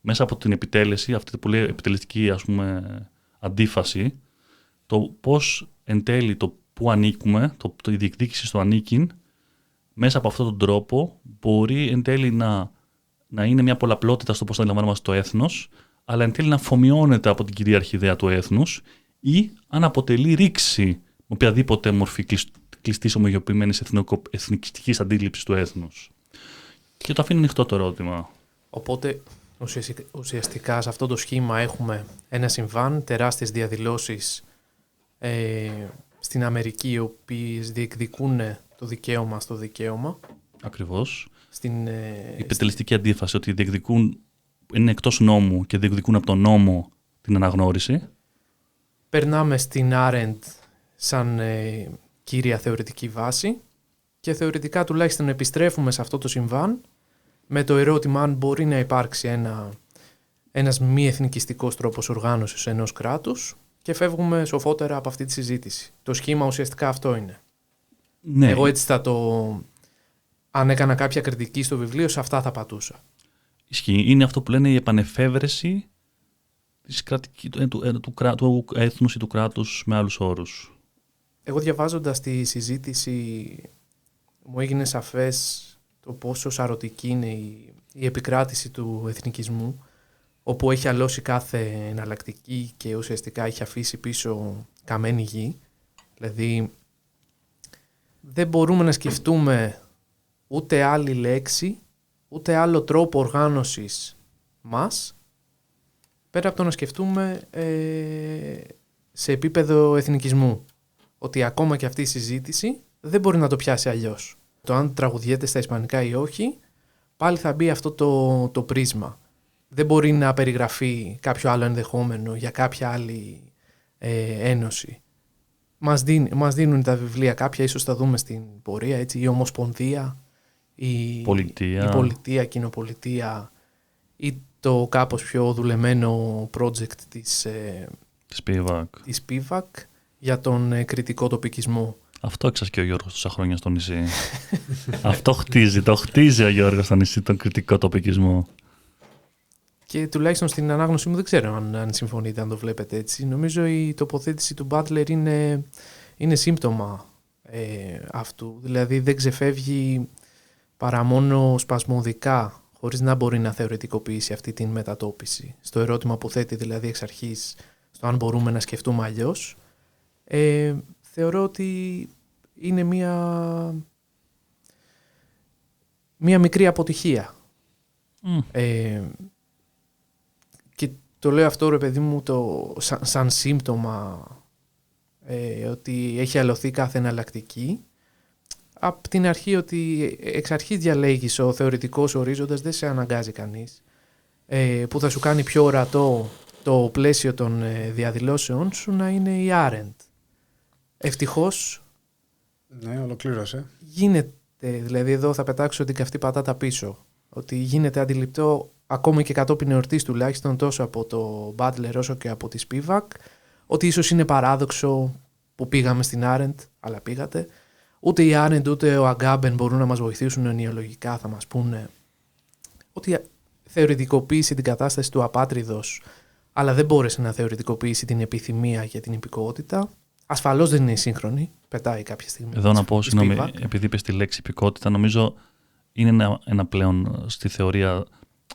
μέσα από την επιτέλεση, αυτή που λέει επιτελεστική, ας πούμε, αντίφαση, το πώς εν τέλει το που ανήκουμε, η διεκδίκηση στο ανήκειν, μέσα από αυτόν τον τρόπο μπορεί εν τέλει να είναι μια πολλαπλότητα στο πώς αντιλαμβανόμαστε το έθνος, αλλά εν τέλει να αφομοιώνεται από την κυρίαρχη ιδέα του έθνους, ή αν αποτελεί ρήξη με οποιαδήποτε μορφή κλειστής ομογενοποιημένης εθνικιστικής αντίληψης του έθνους. Και το αφήνει ανοιχτό το ερώτημα.
Οπότε ουσιαστικά σε αυτό το σχήμα έχουμε ένα συμβάν, τεράστιες διαδηλώσεις στην Αμερική, οι οποίες διεκδικούν το δικαίωμα στο δικαίωμα.
Ακριβώς.
Η
επιτελεστική αντίφαση, ότι είναι εκτός νόμου και διεκδικούν από τον νόμο την αναγνώριση.
Περνάμε στην Άρεντ σαν κύρια θεωρητική βάση, και θεωρητικά τουλάχιστον επιστρέφουμε σε αυτό το συμβάν με το ερώτημα αν μπορεί να υπάρξει ένας μη εθνικιστικός τρόπος οργάνωσης ενός κράτους, και φεύγουμε σοφότερα από αυτή τη συζήτηση. Το σχήμα ουσιαστικά αυτό είναι. Ναι. Εγώ έτσι αν έκανα κάποια κριτική στο βιβλίο, σε αυτά θα πατούσα.
Ισχύει. Είναι αυτό που λένε η επανεφεύρεση του έθνους ή του κράτους με άλλους όρους.
εγώ διαβάζοντας τη συζήτηση μου έγινε σαφές το πόσο σαρωτική είναι η επικράτηση του εθνικισμού, όπου έχει αλώσει κάθε εναλλακτική και ουσιαστικά έχει αφήσει πίσω καμένη γη. Δηλαδή δεν μπορούμε να σκεφτούμε ούτε άλλη λέξη, ούτε άλλο τρόπο οργάνωσης μας, πέρα από το να σκεφτούμε σε επίπεδο εθνικισμού. Ότι ακόμα και αυτή η συζήτηση δεν μπορεί να το πιάσει αλλιώς. Το αν τραγουδιέται στα ισπανικά ή όχι, πάλι θα μπει αυτό το πρίσμα. Δεν μπορεί να περιγραφεί κάποιο άλλο ενδεχόμενο για κάποια άλλη ένωση. Μας δίνουν τα βιβλία κάποια, ίσως τα δούμε στην πορεία, έτσι, η Ομοσπονδία, η Πολιτεία, Κοινοπολιτεία ή το κάπως πιο δουλεμένο project της PIVAC για τον κριτικό τοπικισμό.
Αυτό έξασε και ο Γιώργος τόσα χρόνια στο νησί. Αυτό χτίζει ο Γιώργος στο νησί, τον κριτικό τοπικισμό.
Και τουλάχιστον στην ανάγνωση μου δεν ξέρω αν συμφωνείτε, αν το βλέπετε έτσι. Νομίζω η τοποθέτηση του Butler είναι σύμπτωμα αυτού. Δηλαδή δεν ξεφεύγει παρά μόνο σπασμωδικά, χωρίς να μπορεί να θεωρητικοποιήσει αυτή την μετατόπιση. Στο ερώτημα που θέτει δηλαδή εξ αρχής, στο αν μπορούμε να σκεφτούμε αλλιώς, θεωρώ ότι είναι μία μικρή αποτυχία. Και το λέω αυτό, ρε παιδί μου, σαν σύμπτωμα ότι έχει αλωθεί κάθε εναλλακτική. Από την αρχή, ότι εξ αρχής διαλέγεις ο θεωρητικός ορίζοντας, δεν σε αναγκάζει κανείς, που θα σου κάνει πιο ορατό το πλαίσιο των διαδηλώσεων σου να είναι η Άρεντ. Ευτυχώς.
Ναι, ολοκλήρωσε.
Γίνεται, δηλαδή εδώ θα πετάξω την καυτή πατάτα πίσω, ότι γίνεται αντιληπτό ακόμη και κατόπιν εορτής τουλάχιστον, τόσο από το Butler όσο και από τη PIVAC, ότι ίσως είναι παράδοξο που πήγαμε στην Άρεντ, αλλά πήγατε. Ούτε η Άρεντ ούτε ο Αγκάμπεν μπορούν να μας βοηθήσουν ενοιολογικά, θα μας πούνε ότι θεωρητικοποίησε την κατάσταση του απάτριδος, αλλά δεν μπόρεσε να θεωρητικοποιήσει την επιθυμία για την υπηκότητα. Ασφαλώς δεν είναι σύγχρονη, πετάει κάποια στιγμή.
Εδώ να πω, συγγνώμη, επειδή είπες τη λέξη υπηκότητα, νομίζω είναι ένα πλέον στη θεωρία,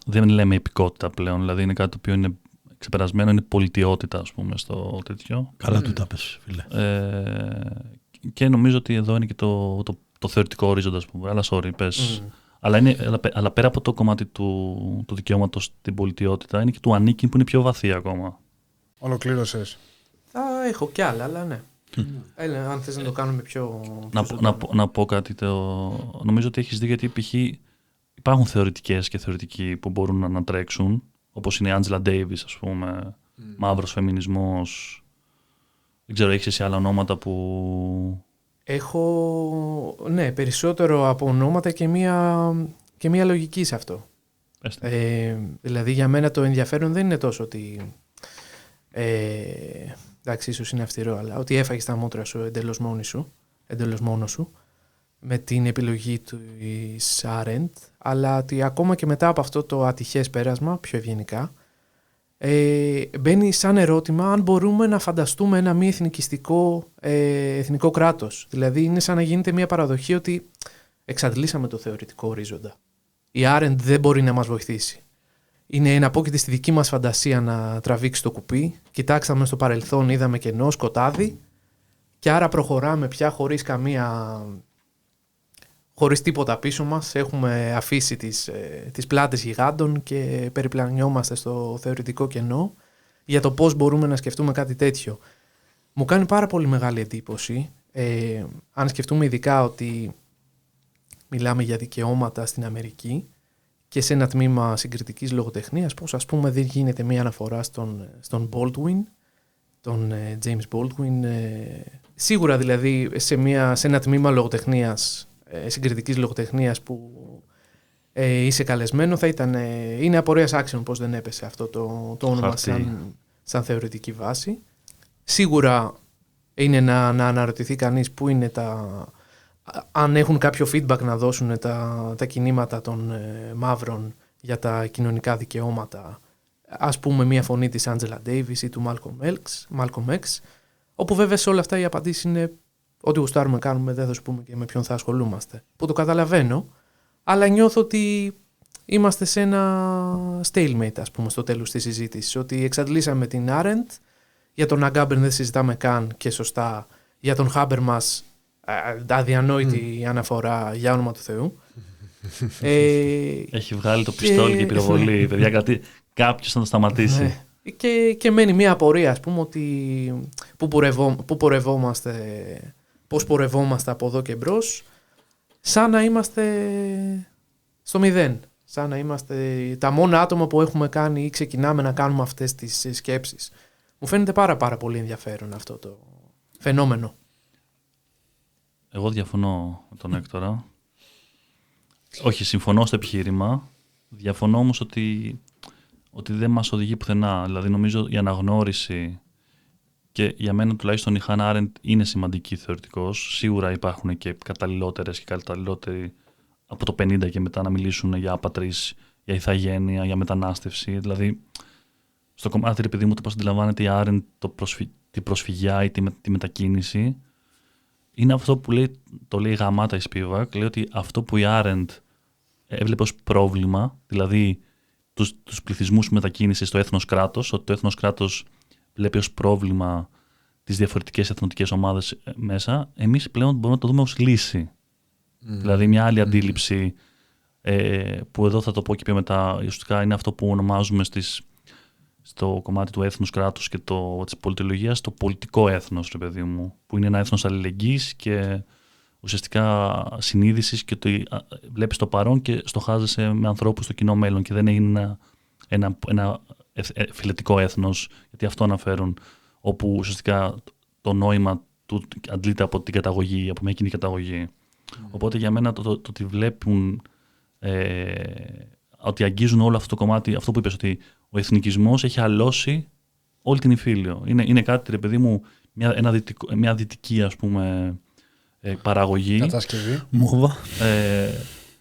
δεν λέμε υπηκότητα πλέον, δηλαδή είναι κάτι το οποίο είναι ξεπερασμένο, είναι πολιτιότητα, ας πούμε, στο τέτοιο.
Καλά του τα πες, φίλε.
Και νομίζω ότι εδώ είναι και το θεωρητικό ορίζοντα, ας πούμε, αλλά sorry, πες. Αλλά πέρα από το κομμάτι του δικαιώματος στην πολιτιότητα, είναι και του ανήκει που είναι πιο βαθύ ακόμα.
Ολοκλήρωσες.
Θα έχω κι άλλα, αλλά ναι. Αν θες να το κάνουμε πιο...
Να πω κάτι. Νομίζω ότι έχεις δει, γιατί π.χ. υπάρχουν θεωρητικές και θεωρητικοί που μπορούν να ανατρέξουν, όπως είναι η Άντζελα Ντέιβις, ας πούμε, μαύρος φεμινισμός. Δεν ξέρω, έχεις εσύ άλλα ονόματα που...
Έχω, ναι, περισσότερο από ονόματα και μία λογική σε αυτό. Δηλαδή για μένα το ενδιαφέρον δεν είναι τόσο ότι... εντάξει, ίσως είναι αυστηρό, αλλά ότι έφαγες τα μούτρα σου εντελώς μόνος σου με την επιλογή του Άρεντ, αλλά ότι ακόμα και μετά από αυτό το ατυχές πέρασμα, πιο ευγενικά, μπαίνει σαν ερώτημα αν μπορούμε να φανταστούμε ένα μη εθνικό κράτος. Δηλαδή είναι σαν να γίνεται μια παραδοχή ότι εξαντλήσαμε το θεωρητικό ορίζοντα. Η Άρεντ δεν μπορεί να μας βοηθήσει. Είναι εναπόκειται στη δική μας φαντασία να τραβήξει το κουπί. Κοιτάξαμε στο παρελθόν, είδαμε κενό, σκοτάδι, και άρα προχωράμε πια χωρίς τίποτα πίσω μας. Έχουμε αφήσει τις πλάτες γιγάντων και περιπλανιόμαστε στο θεωρητικό κενό για το πώς μπορούμε να σκεφτούμε κάτι τέτοιο. Μου κάνει πάρα πολύ μεγάλη εντύπωση, αν σκεφτούμε ειδικά ότι μιλάμε για δικαιώματα στην Αμερική και σε ένα τμήμα συγκριτικής λογοτεχνίας, πώς ας πούμε δεν γίνεται μία αναφορά στον Baldwin, τον James Baldwin. Σίγουρα δηλαδή σε ένα τμήμα λογοτεχνίας, συγκριτικής λογοτεχνίας που είσαι καλεσμένο, είναι απορίας άξιων πώς δεν έπεσε αυτό το όνομα σαν θεωρητική βάση. Σίγουρα είναι να αναρωτηθεί κανείς πού είναι αν έχουν κάποιο feedback να δώσουν τα κινήματα των μαύρων για τα κοινωνικά δικαιώματα, ας πούμε μια φωνή της Άντζελα Ντέιβις ή του Μάλκομ X, όπου βέβαια σε όλα αυτά η απαντήση είναι ό,τι γουστάρουμε κάνουμε, δεν θα σου πούμε και με ποιον θα ασχολούμαστε. Που το καταλαβαίνω, αλλά νιώθω ότι είμαστε σε ένα stalemate, ας πούμε, στο τέλος της συζήτησης. Ότι εξαντλήσαμε την Arendt, για τον Αγκάμπερν δεν συζητάμε καν και σωστά, για τον Χάμπερμας αδιανόητη αναφορά, για όνομα του Θεού.
Έχει βγάλει το πιστόλι και η πυροβολή, παιδιά, κάποιος θα το σταματήσει.
Ναι. Και μένει μια απορία, ας πούμε, ότι πού πορευόμαστε, πώς πορευόμαστε από εδώ και μπρος, σαν να είμαστε στο μηδέν. Σαν να είμαστε τα μόνα άτομα που έχουμε κάνει ή ξεκινάμε να κάνουμε αυτές τις σκέψεις. Μου φαίνεται πάρα πολύ ενδιαφέρον αυτό το φαινόμενο.
Εγώ διαφωνώ με τον Έκτορα. Όχι, συμφωνώ στο επιχείρημα. Διαφωνώ όμως ότι δεν μας οδηγεί πουθενά. Δηλαδή νομίζω η αναγνώριση, και για μένα τουλάχιστον η Χάνα Άρεντ είναι σημαντική θεωρητικός. Σίγουρα υπάρχουν και καταλληλότερες και καταλληλότεροι από το 50 και μετά να μιλήσουν για άπατρις, για ηθαγένεια, για μετανάστευση. Δηλαδή στο κομμάτι, επειδή μου το πώς αντιλαμβάνεται η Άρεντ τη προσφυγιά ή τη μετακίνηση, είναι αυτό που λέει γαμάτα η Σπίβακ. Λέει ότι αυτό που η Άρεντ έβλεπε ως πρόβλημα, δηλαδή τους πληθυσμούς μετακίνησης στο έθνος κράτος, ότι το έθνος κράτος βλέπει ως πρόβλημα τις διαφορετικές εθνοτικές ομάδες μέσα, εμείς πλέον μπορούμε να το δούμε ως λύση. Δηλαδή μια άλλη αντίληψη, που εδώ θα το πω και πιο μετά, ουσιαστικά είναι αυτό που ονομάζουμε στο κομμάτι του έθνους κράτους και της πολιτολογίας, το πολιτικό έθνος, ρε παιδί μου, που είναι ένα έθνος αλληλεγγύης και ουσιαστικά συνείδησης, και το βλέπεις το παρόν και στοχάζεσαι με ανθρώπους στο κοινό μέλλον και δεν είναι ένα φιλετικό έθνος, γιατί αυτό αναφέρουν, όπου ουσιαστικά το νόημα του αντλείται από την καταγωγή, από μια κοινή καταγωγή. Οπότε για μένα το ότι βλέπουν, ότι αγγίζουν όλο αυτό το κομμάτι, αυτό που είπες, ότι ο εθνικισμός έχει αλώσει όλη την Ιφίλιο. Είναι κάτι, ρε παιδί μου, μια δυτική, ας πούμε, παραγωγή.
Κατασκευή.
Μούβα.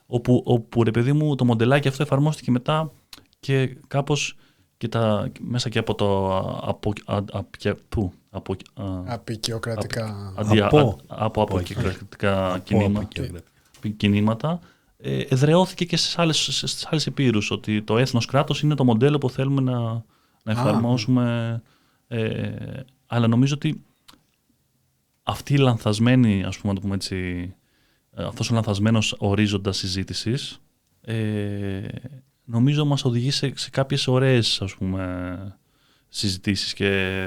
Όπου, ρε παιδί μου, το μοντελάκι αυτό εφαρμόστηκε μετά και κάπως μέσα και από το απικιοκρατικά κινήματα, εδραιώθηκε και στις άλλες επίρους, ότι το έθνος κράτος είναι το μοντέλο που θέλουμε να εφαρμόσουμε. Αλλά νομίζω ότι αυτή η λανθασμένη, ας πούμε, να το πούμε έτσι, αυτός ο λανθασμένος ορίζοντας συζήτησης, νομίζω μας οδηγεί σε κάποιες ωραίες, ας πούμε, συζητήσεις και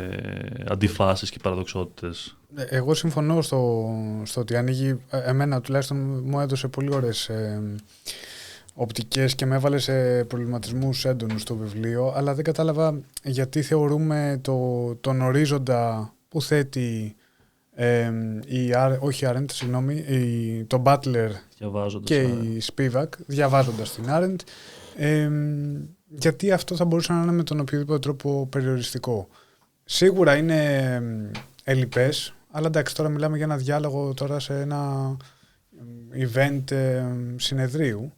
αντιφάσεις και παραδοξότητες.
Εγώ συμφωνώ στο ότι ανοίγει, εμένα τουλάχιστον μου έδωσε πολύ ωραίες οπτικές και με έβαλε σε προβληματισμούς έντονους στο βιβλίο, αλλά δεν κατάλαβα γιατί θεωρούμε τον ορίζοντα που θέτει όχι η Άρεντ, συγγνώμη, το Butler και η Σπίβακ, διαβάζοντας την Άρεντ, γιατί αυτό θα μπορούσε να είναι με τον οποιοδήποτε τρόπο περιοριστικό. Σίγουρα είναι ελλειπές, αλλά εντάξει, τώρα μιλάμε για ένα διάλογο τώρα σε ένα event συνεδρίου,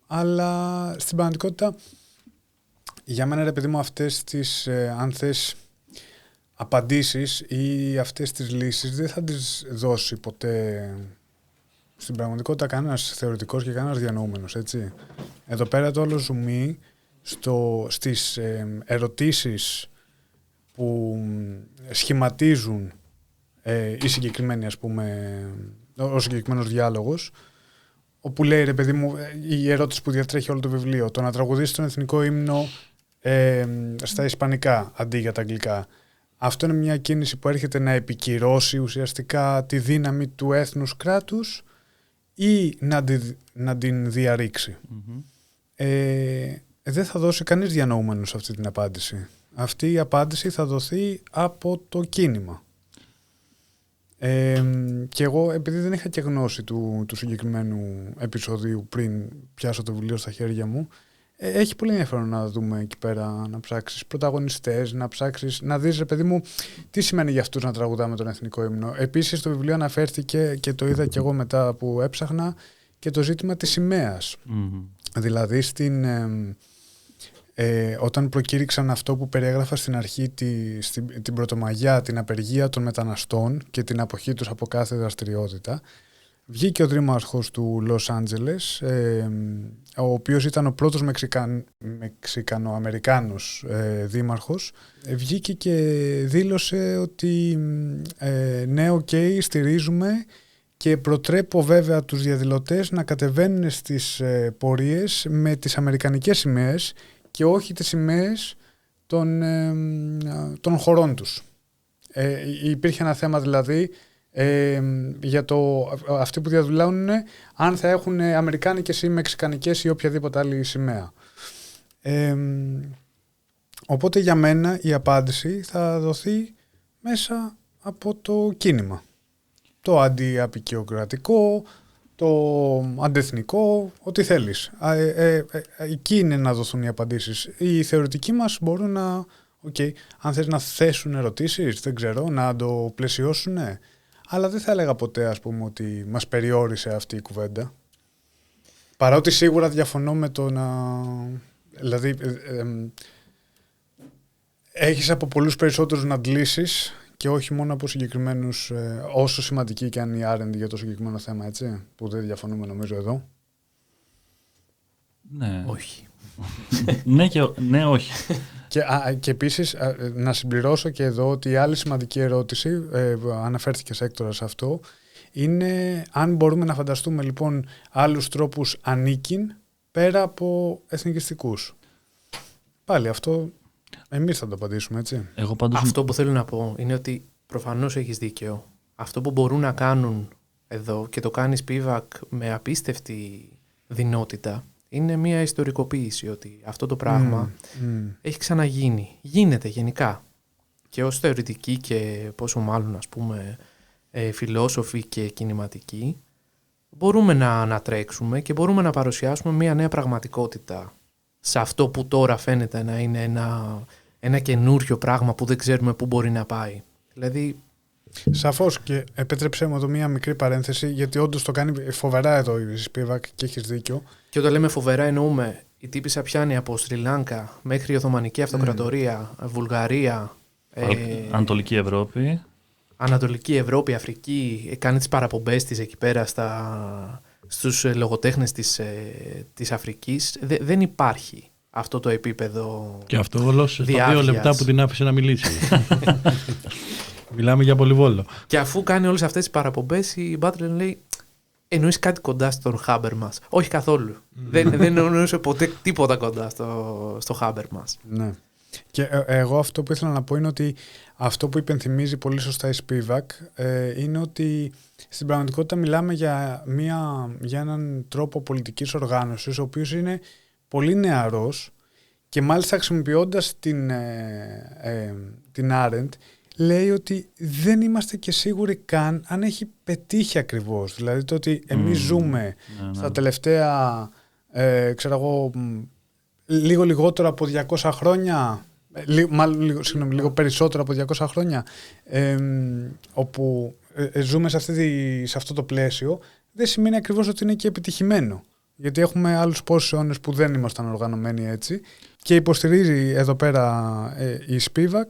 αλλά στην πραγματικότητα για μένα, ρε παιδί μου, αυτές τις αν θες απαντήσεις ή αυτές τις λύσεις δεν θα τις δώσει ποτέ στην πραγματικότητα κανένας θεωρητικός και κανένας διανοούμενος, έτσι. Εδώ πέρα το όλο ζουμί στις ερωτήσεις που σχηματίζουν οι συγκεκριμένοι, ας πούμε, ο συγκεκριμένος διάλογος, όπου λέει, ρε παιδί μου, η ερώτηση που διατρέχει όλο το βιβλίο, το να τραγουδήσει τον εθνικό ύμνο στα ισπανικά αντί για τα αγγλικά. Αυτό είναι μια κίνηση που έρχεται να επικυρώσει ουσιαστικά τη δύναμη του έθνους κράτους ή να την διαρρήξει. Δεν θα δώσει κανείς διανοούμενος αυτή την απάντηση. Αυτή η απάντηση θα δοθεί από το κίνημα. Και εγώ, επειδή δεν είχα και γνώση του συγκεκριμένου επεισοδίου πριν πιάσω το βιβλίο στα χέρια μου, έχει πολύ ενδιαφέρον να δούμε εκεί πέρα, να ψάξεις πρωταγωνιστές, να ψάξεις, να δεις, ρε παιδί μου, τι σημαίνει για αυτούς να τραγουδάμε τον εθνικό ύμνο. Επίσης, στο βιβλίο αναφέρθηκε, και το είδα και εγώ μετά που έψαχνα, και το ζήτημα της σημαίας. Δηλαδή, όταν προκήρυξαν αυτό που περιέγραφα στην αρχή, την Πρωτομαγιά, την απεργία των μεταναστών και την αποχή τους από κάθε δραστηριότητα, βγήκε ο δήμαρχος του Λος Άντζελες, ο οποίος ήταν ο πρώτος Μεξικανοαμερικάνος δήμαρχος, βγήκε και δήλωσε ότι ναι, στηρίζουμε και προτρέπω βέβαια τους διαδηλωτές να κατεβαίνουν στις πορείες με τις αμερικανικές σημαίες και όχι τις σημαίες των χωρών τους. Υπήρχε ένα θέμα δηλαδή για αυτοί που διαδηλώνουν αν θα έχουν αμερικάνικες ή μεξικανικές ή οποιαδήποτε άλλη σημαία. Οπότε για μένα η απάντηση θα δοθεί μέσα από το κίνημα. Το αντιαπικιοκρατικό, το αντεθνικό, ό,τι θέλεις. Εκεί είναι να δοθούν οι απαντήσεις. Οι θεωρητικοί μας μπορούν να, αν θες να θέσουν ερωτήσεις, δεν ξέρω, να το πλαισιώσουν, αλλά δεν θα έλεγα ποτέ, ας πούμε, ότι μας περιόρισε αυτή η κουβέντα. Παρότι σίγουρα διαφωνώ με το να... Δηλαδή, έχεις από πολλούς περισσότερους να αντλήσεις και όχι μόνο από συγκεκριμένους, όσο σημαντική και αν η Άρεντι για το συγκεκριμένο θέμα, έτσι, που δεν διαφωνούμε νομίζω εδώ.
Ναι.
Όχι.
ναι, όχι.
Και επίσης να συμπληρώσω και εδώ ότι η άλλη σημαντική ερώτηση, αναφέρθηκε σε Έκτορα σε αυτό, είναι αν μπορούμε να φανταστούμε λοιπόν άλλους τρόπους ανήκειν πέρα από εθνικιστικούς. Πάλι αυτό εμείς θα το απαντήσουμε, έτσι.
Αυτό που θέλω να πω είναι ότι προφανώς έχεις δίκαιο. Αυτό που μπορούν να κάνουν εδώ και το κάνει Spivak με απίστευτη δεινότητα είναι μια ιστορικοποίηση ότι αυτό το πράγμα έχει ξαναγίνει. Γίνεται γενικά. Και ως θεωρητικοί και πόσο μάλλον ας πούμε φιλόσοφοι και κινηματικοί μπορούμε να ανατρέξουμε και μπορούμε να παρουσιάσουμε μια νέα πραγματικότητα σε αυτό που τώρα φαίνεται να είναι ένα καινούριο πράγμα που δεν ξέρουμε πού μπορεί να πάει. Δηλαδή...
Σαφώς, και επέτρεψέ μου εδώ μία μικρή παρένθεση, γιατί όντως το κάνει φοβερά εδώ η Spivak και έχεις δίκιο.
Και όταν λέμε φοβερά εννοούμε η τύπισσα πιάνει από Σρι Λάνκα μέχρι Οθωμανική Αυτοκρατορία, Βουλγαρία,
Ανατολική Ευρώπη.
Ανατολική Ευρώπη, Αφρική, κάνει τις παραπομπές της εκεί πέρα στους λογοτέχνες της Αφρικής. Δεν υπάρχει αυτό το επίπεδο.
Και αυτό όλο στα 2 λεπτά που την άφησε να μιλήσει. Μιλάμε για Πολυβόλο.
Και αφού κάνει όλες αυτές τις παραπομπές, η Butler λέει: εννοείς κάτι κοντά στον Habermas? Όχι καθόλου. Δεν εννοούσε ποτέ τίποτα κοντά στο Habermas.
Ναι. Και εγώ αυτό που ήθελα να πω είναι ότι αυτό που υπενθυμίζει πολύ σωστά η Spivak είναι ότι στην πραγματικότητα μιλάμε για έναν τρόπο πολιτικής οργάνωσης ο οποίος είναι πολύ νεαρός και μάλιστα χρησιμοποιώντας την Arendt λέει ότι δεν είμαστε και σίγουροι καν αν έχει πετύχει ακριβώς. Δηλαδή το ότι εμείς ζούμε στα τελευταία, λίγο λιγότερο από 200 χρόνια, λίγο περισσότερο από 200 χρόνια, όπου ζούμε σε αυτό το πλαίσιο, δεν σημαίνει ακριβώς ότι είναι και επιτυχημένο. Γιατί έχουμε άλλους πόσους αιώνες που δεν ήμασταν οργανωμένοι έτσι και υποστηρίζει εδώ πέρα η Spivak,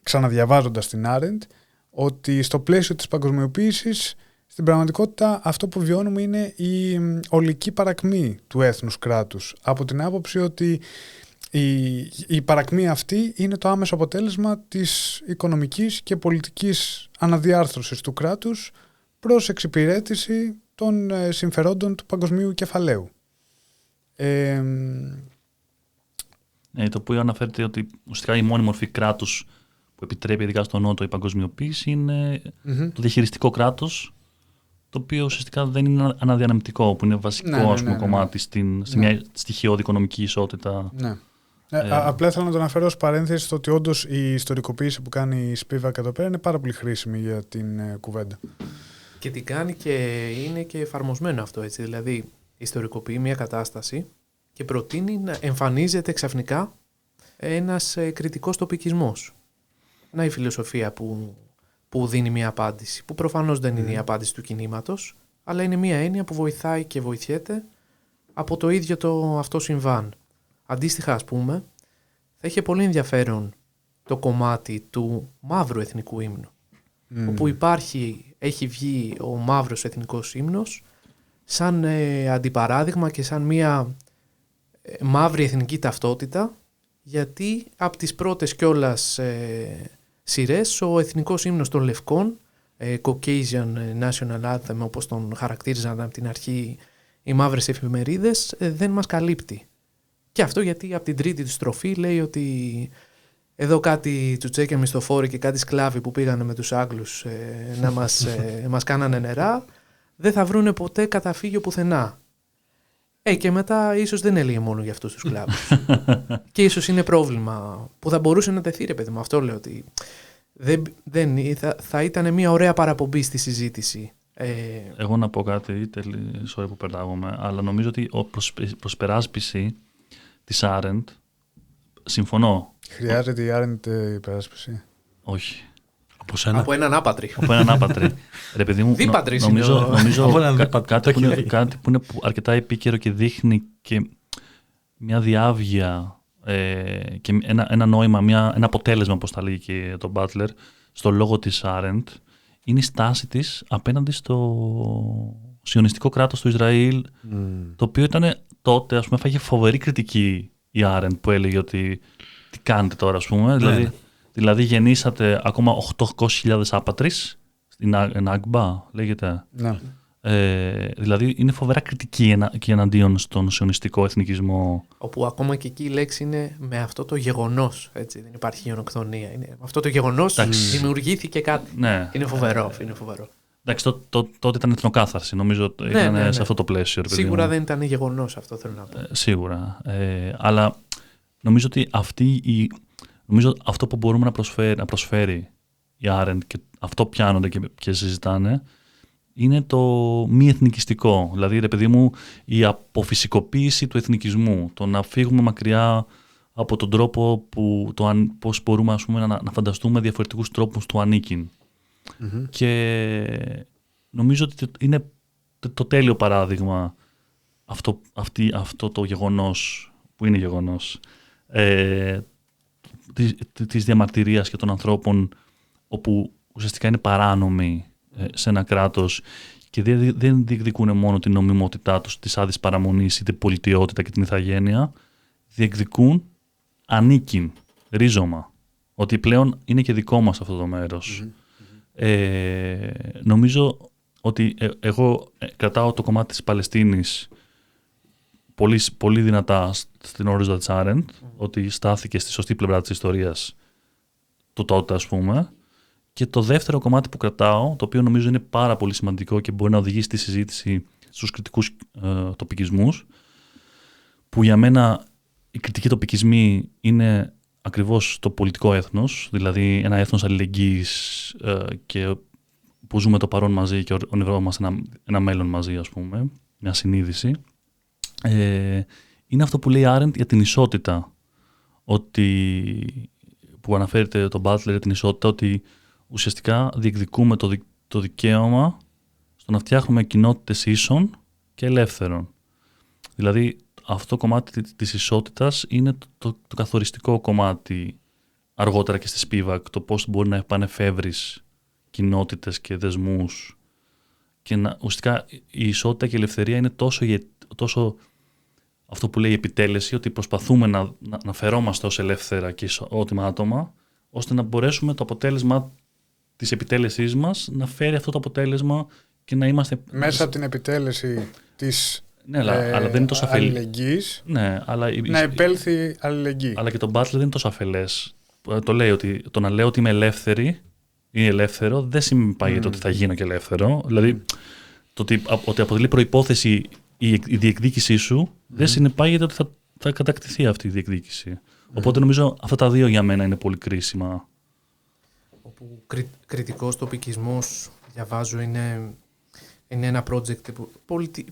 ξαναδιαβάζοντας την Arendt, ότι στο πλαίσιο της παγκοσμιοποίησης στην πραγματικότητα αυτό που βιώνουμε είναι η ολική παρακμή του έθνους κράτους. Από την άποψη ότι η παρακμή αυτή είναι το άμεσο αποτέλεσμα της οικονομικής και πολιτικής αναδιάρθρωσης του κράτους προς εξυπηρέτηση των συμφερόντων του παγκοσμίου κεφαλαίου.
Το οποίο αναφέρεται ότι ουσιαστικά η μόνη μορφή κράτους που επιτρέπει ειδικά στον Νότο η παγκοσμιοποίηση είναι το διαχειριστικό κράτος, το οποίο ουσιαστικά δεν είναι αναδιανεμητικό, που είναι βασικό κομμάτι σε μια στοιχειώδη οικονομική ισότητα.
Ναι. Απλά ήθελα να το αναφέρω ως παρένθεση στο ότι όντως η ιστορικοποίηση που κάνει η Spivak εδώ πέρα είναι πάρα πολύ χρήσιμη για την κουβέντα.
Και την κάνει και είναι και εφαρμοσμένο αυτό, έτσι. Δηλαδή ιστορικοποιεί μια κατάσταση και προτείνει να εμφανίζεται ξαφνικά ένας κριτικός τοπικισμός. Να η φιλοσοφία που δίνει μια απάντηση, που προφανώς δεν είναι η απάντηση του κινήματος, αλλά είναι μια έννοια που βοηθάει και βοηθιέται από το ίδιο το αυτό συμβάν. Αντίστοιχα, ας πούμε, θα είχε πολύ ενδιαφέρον το κομμάτι του μαύρου εθνικού ύμνου, όπου έχει βγει ο μαύρος εθνικός ύμνος σαν αντιπαράδειγμα και σαν μια μαύρη εθνική ταυτότητα, γιατί από τις πρώτες κιόλας σειρές ο εθνικός ύμνος των Λευκών, Caucasian National Anthem, όπως τον χαρακτήριζαν από την αρχή οι μαύρες εφημερίδες, δεν μας καλύπτει. Και αυτό γιατί από την τρίτη του στροφή λέει ότι εδώ κάτι τσουτσέκια μισθοφόροι και κάτι σκλάβοι που πήγανε με τους Άγγλους να μας κάνανε νερά, δεν θα βρούνε ποτέ καταφύγιο πουθενά. Και μετά ίσως δεν έλεγε μόνο για αυτούς τους σκλάβους. Και ίσως είναι πρόβλημα που θα μπορούσε να τεθεί, ρε παιδί μου. Αυτό λέω ότι θα ήταν μια ωραία παραπομπή στη συζήτηση.
Εγώ να πω κάτι, sorry που περνάγομαι, αλλά νομίζω ότι προς περάσπιση της Άρεντ, συμφωνώ.
Χρειάζεται η Άρεντ υπεράσπιση?
Όχι.
Από έναν άπατρη.
Από έναν άπατρη. Ρε παιδί μου, νομίζω κάτι που είναι αρκετά επίκαιρο και δείχνει και μια διάβγεια και ένα νόημα, ένα αποτέλεσμα, όπως τα λέγει και τον Butler, στο λόγο της Άρεντ, είναι η στάση της απέναντι στο σιωνιστικό κράτος του Ισραήλ, το οποίο ήταν τότε, ας πούμε, έφαγε φοβερή κριτική η Άρεντ, που έλεγε ότι τι κάνετε τώρα, ας πούμε, δηλαδή γεννήσατε ακόμα 800.000 άπατρεις στην Νάγκμπα, λέγεται.
Ναι.
Δηλαδή είναι φοβερά κριτική και εναντίον στον σιωνιστικό εθνικισμό.
Όπου ακόμα και εκεί η λέξη είναι με αυτό το γεγονός, έτσι, δεν υπάρχει γενοκτονία. Είναι, με αυτό το γεγονός δημιουργήθηκε κάτι.
Ναι.
Είναι φοβερό, είναι φοβερό.
Εντάξει, τότε ήταν εθνοκάθαρση, νομίζω ήταν σε αυτό το πλαίσιο.
Σίγουρα δεν ήταν γεγονός, αυτό θέλω να πω.
Σίγουρα. Αλλά νομίζω ότι αυτό που μπορούμε να προσφέρει η Άρεντ και αυτό πιάνονται και συζητάνε, είναι το μη εθνικιστικό. Δηλαδή, ρε παιδί μου, η αποφυσικοποίηση του εθνικισμού. Το να φύγουμε μακριά από τον τρόπο πώς μπορούμε, ας πούμε, να φανταστούμε διαφορετικούς τρόπους του ανήκειν. Mm-hmm. Και νομίζω ότι είναι το τέλειο παράδειγμα αυτό το γεγονός, που είναι γεγονός, της διαμαρτυρίας και των ανθρώπων, όπου ουσιαστικά είναι παράνομοι σε ένα κράτος και δεν διεκδικούν μόνο την νομιμότητά τους, της άδειας παραμονής ή την πολιτιότητα και την ηθαγένεια, διεκδικούν ανήκειν, ρίζωμα, ότι πλέον είναι και δικό μας αυτό το μέρος. Νομίζω ότι εγώ κρατάω το κομμάτι της Παλαιστίνης πολύ, πολύ δυνατά στην ορίζοντα της Άρεντ, ότι στάθηκε στη σωστή πλευρά της ιστορίας του τότε, ας πούμε. Και το δεύτερο κομμάτι που κρατάω, το οποίο νομίζω είναι πάρα πολύ σημαντικό και μπορεί να οδηγήσει τη συζήτηση στους κριτικούς τοπικισμούς, που για μένα οι κριτικοί τοπικισμοί είναι ακριβώς το πολιτικό έθνος, δηλαδή ένα έθνος αλληλεγγύης και που ζούμε το παρόν μαζί και ονειρευόμαστε ένα μέλλον μαζί, ας πούμε, μια συνείδηση. Είναι αυτό που λέει Άρεντ για την ισότητα, που αναφέρεται τον Butler για την ισότητα, ότι ουσιαστικά διεκδικούμε το δικαίωμα στο να φτιάχνουμε κοινότητες ίσων και ελεύθερων. Δηλαδή αυτό το κομμάτι της ισότητας είναι το καθοριστικό κομμάτι αργότερα και στη Σπίβακ, το πώς μπορεί να επανεφεύρεις κοινότητες και δεσμούς. Και ουσιαστικά η ισότητα και η ελευθερία είναι τόσο αυτό που λέει η επιτέλεση, ότι προσπαθούμε να φερόμαστε ως ελεύθερα και ισότιμα άτομα, ώστε να μπορέσουμε το αποτέλεσμα της επιτέλεσής μας να φέρει αυτό το αποτέλεσμα και να είμαστε...
Μέσα από την επιτέλεση της
αλλά δεν είναι τόσο
αλληλεγγύης, να επέλθει αλληλεγγύη.
Αλλά και το Butler δεν είναι τόσο αφελές. Το λέει ότι το να λέω ότι είμαι ελεύθερη ή ελεύθερο δεν σημαίνει ότι θα γίνω και ελεύθερο. Δηλαδή το ότι αποτελεί προϋπόθεση η διεκδίκησή σου δεν συνεπάγεται ότι θα κατακτηθεί αυτή η διεκδίκηση. Οπότε νομίζω αυτά τα δύο για μένα είναι πολύ κρίσιμα.
Όπου κριτικός τοπικισμός, διαβάζω, είναι ένα project,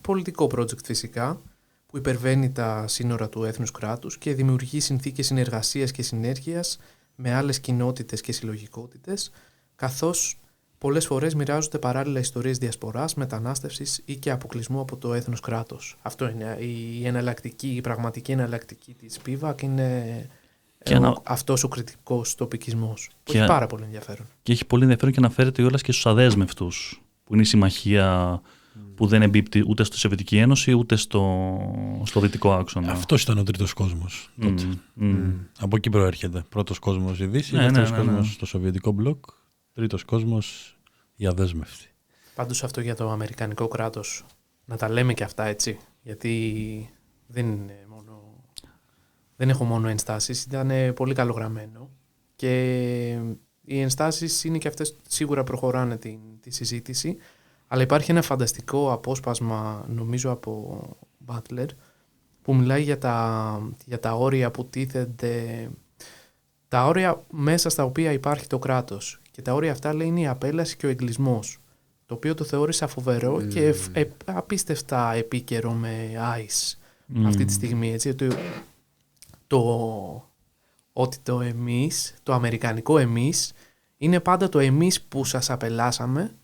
πολιτικό project φυσικά, που υπερβαίνει τα σύνορα του έθνους κράτους και δημιουργεί συνθήκες συνεργασίας και συνέργειας με άλλες κοινότητες και συλλογικότητες, καθώς πολλές φορές μοιράζονται παράλληλα ιστορίες διασποράς, μετανάστευσης ή και αποκλεισμού από το έθνος κράτος. Αυτό είναι η πραγματική εναλλακτική της Spivak, είναι αυτός ο κριτικός τοπικισμός. Που έχει πάρα πολύ ενδιαφέρον.
Και έχει πολύ ενδιαφέρον και αναφέρεται όλας και στους αδέσμευτους, που είναι η συμμαχία που δεν εμπίπτει ούτε στη Σοβιετική Ένωση ούτε στο δυτικό άξονα.
Αυτός ήταν ο τρίτος κόσμος τότε. Από εκεί προέρχεται. Πρώτος κόσμος η Δύση, δεύτερος κόσμος στο Σοβιετικό μπλοκ, τρίτος κόσμος η αδέσμευτη.
Πάντως αυτό για το αμερικανικό κράτος, να τα λέμε και αυτά, έτσι, γιατί δεν έχω μόνο ενστάσεις, ήταν πολύ καλογραμμένο και οι ενστάσεις είναι και αυτές σίγουρα προχωράνε τη συζήτηση, αλλά υπάρχει ένα φανταστικό απόσπασμα, νομίζω από Butler, που μιλάει για τα όρια που τίθενται, τα όρια μέσα στα οποία υπάρχει το κράτος. Και τα όρια αυτά, λέει, είναι η απέλαση και ο εγκλισμός, το οποίο το θεώρησα φοβερό και απίστευτα επίκαιρο με Ice αυτή τη στιγμή, έτσι, ότι το εμείς, το αμερικανικό εμείς, είναι πάντα το εμείς που σας απελάσαμε,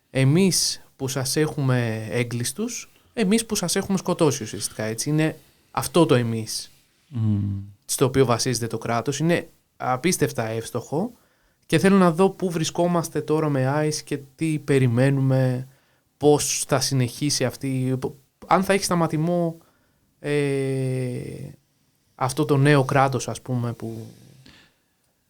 εμείς που σας έχουμε έγκλειστους, εμείς που σας έχουμε σκοτώσει ουσιαστικά, έτσι. Είναι αυτό το εμείς στο οποίο βασίζεται το κράτος. Είναι απίστευτα εύστοχο και θέλω να δω πού βρισκόμαστε τώρα με Ice και τι περιμένουμε, πώς θα συνεχίσει αυτή, αν θα έχει σταματημό αυτό το νέο κράτος, ας πούμε, που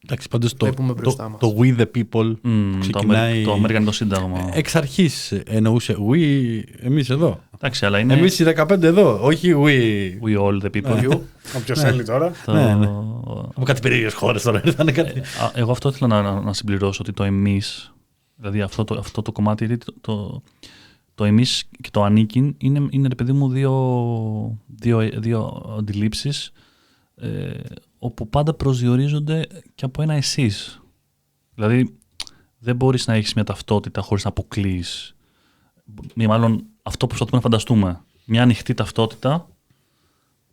εντάξει, πάντως
βλέπουμε μπροστά μας.
Το We the People ξεκινάει...
Το Αμερικανικό Σύνταγμα.
Εξ αρχής εννοούσε We, εμείς εδώ.
Εντάξει, αλλά είναι...
Εμείς οι 15 εδώ, όχι
We all the people.
Όποιος θέλει τώρα.
Από κάτι περίεργες χώρες τώρα ήρθανε κάτι.
Εγώ αυτό ήθελα να συμπληρώσω, ότι το εμείς, δηλαδή αυτό το κομμάτι, το εμείς και το ανήκειν είναι ρε παιδί μου δύο αντιλήψεις, όπου πάντα προσδιορίζονται και από ένα εσείς. Δηλαδή δεν μπορείς να έχεις μια ταυτότητα χωρίς να αποκλείεις. Μάλλον αυτό που προσπαθούμε να φανταστούμε. Μια ανοιχτή ταυτότητα,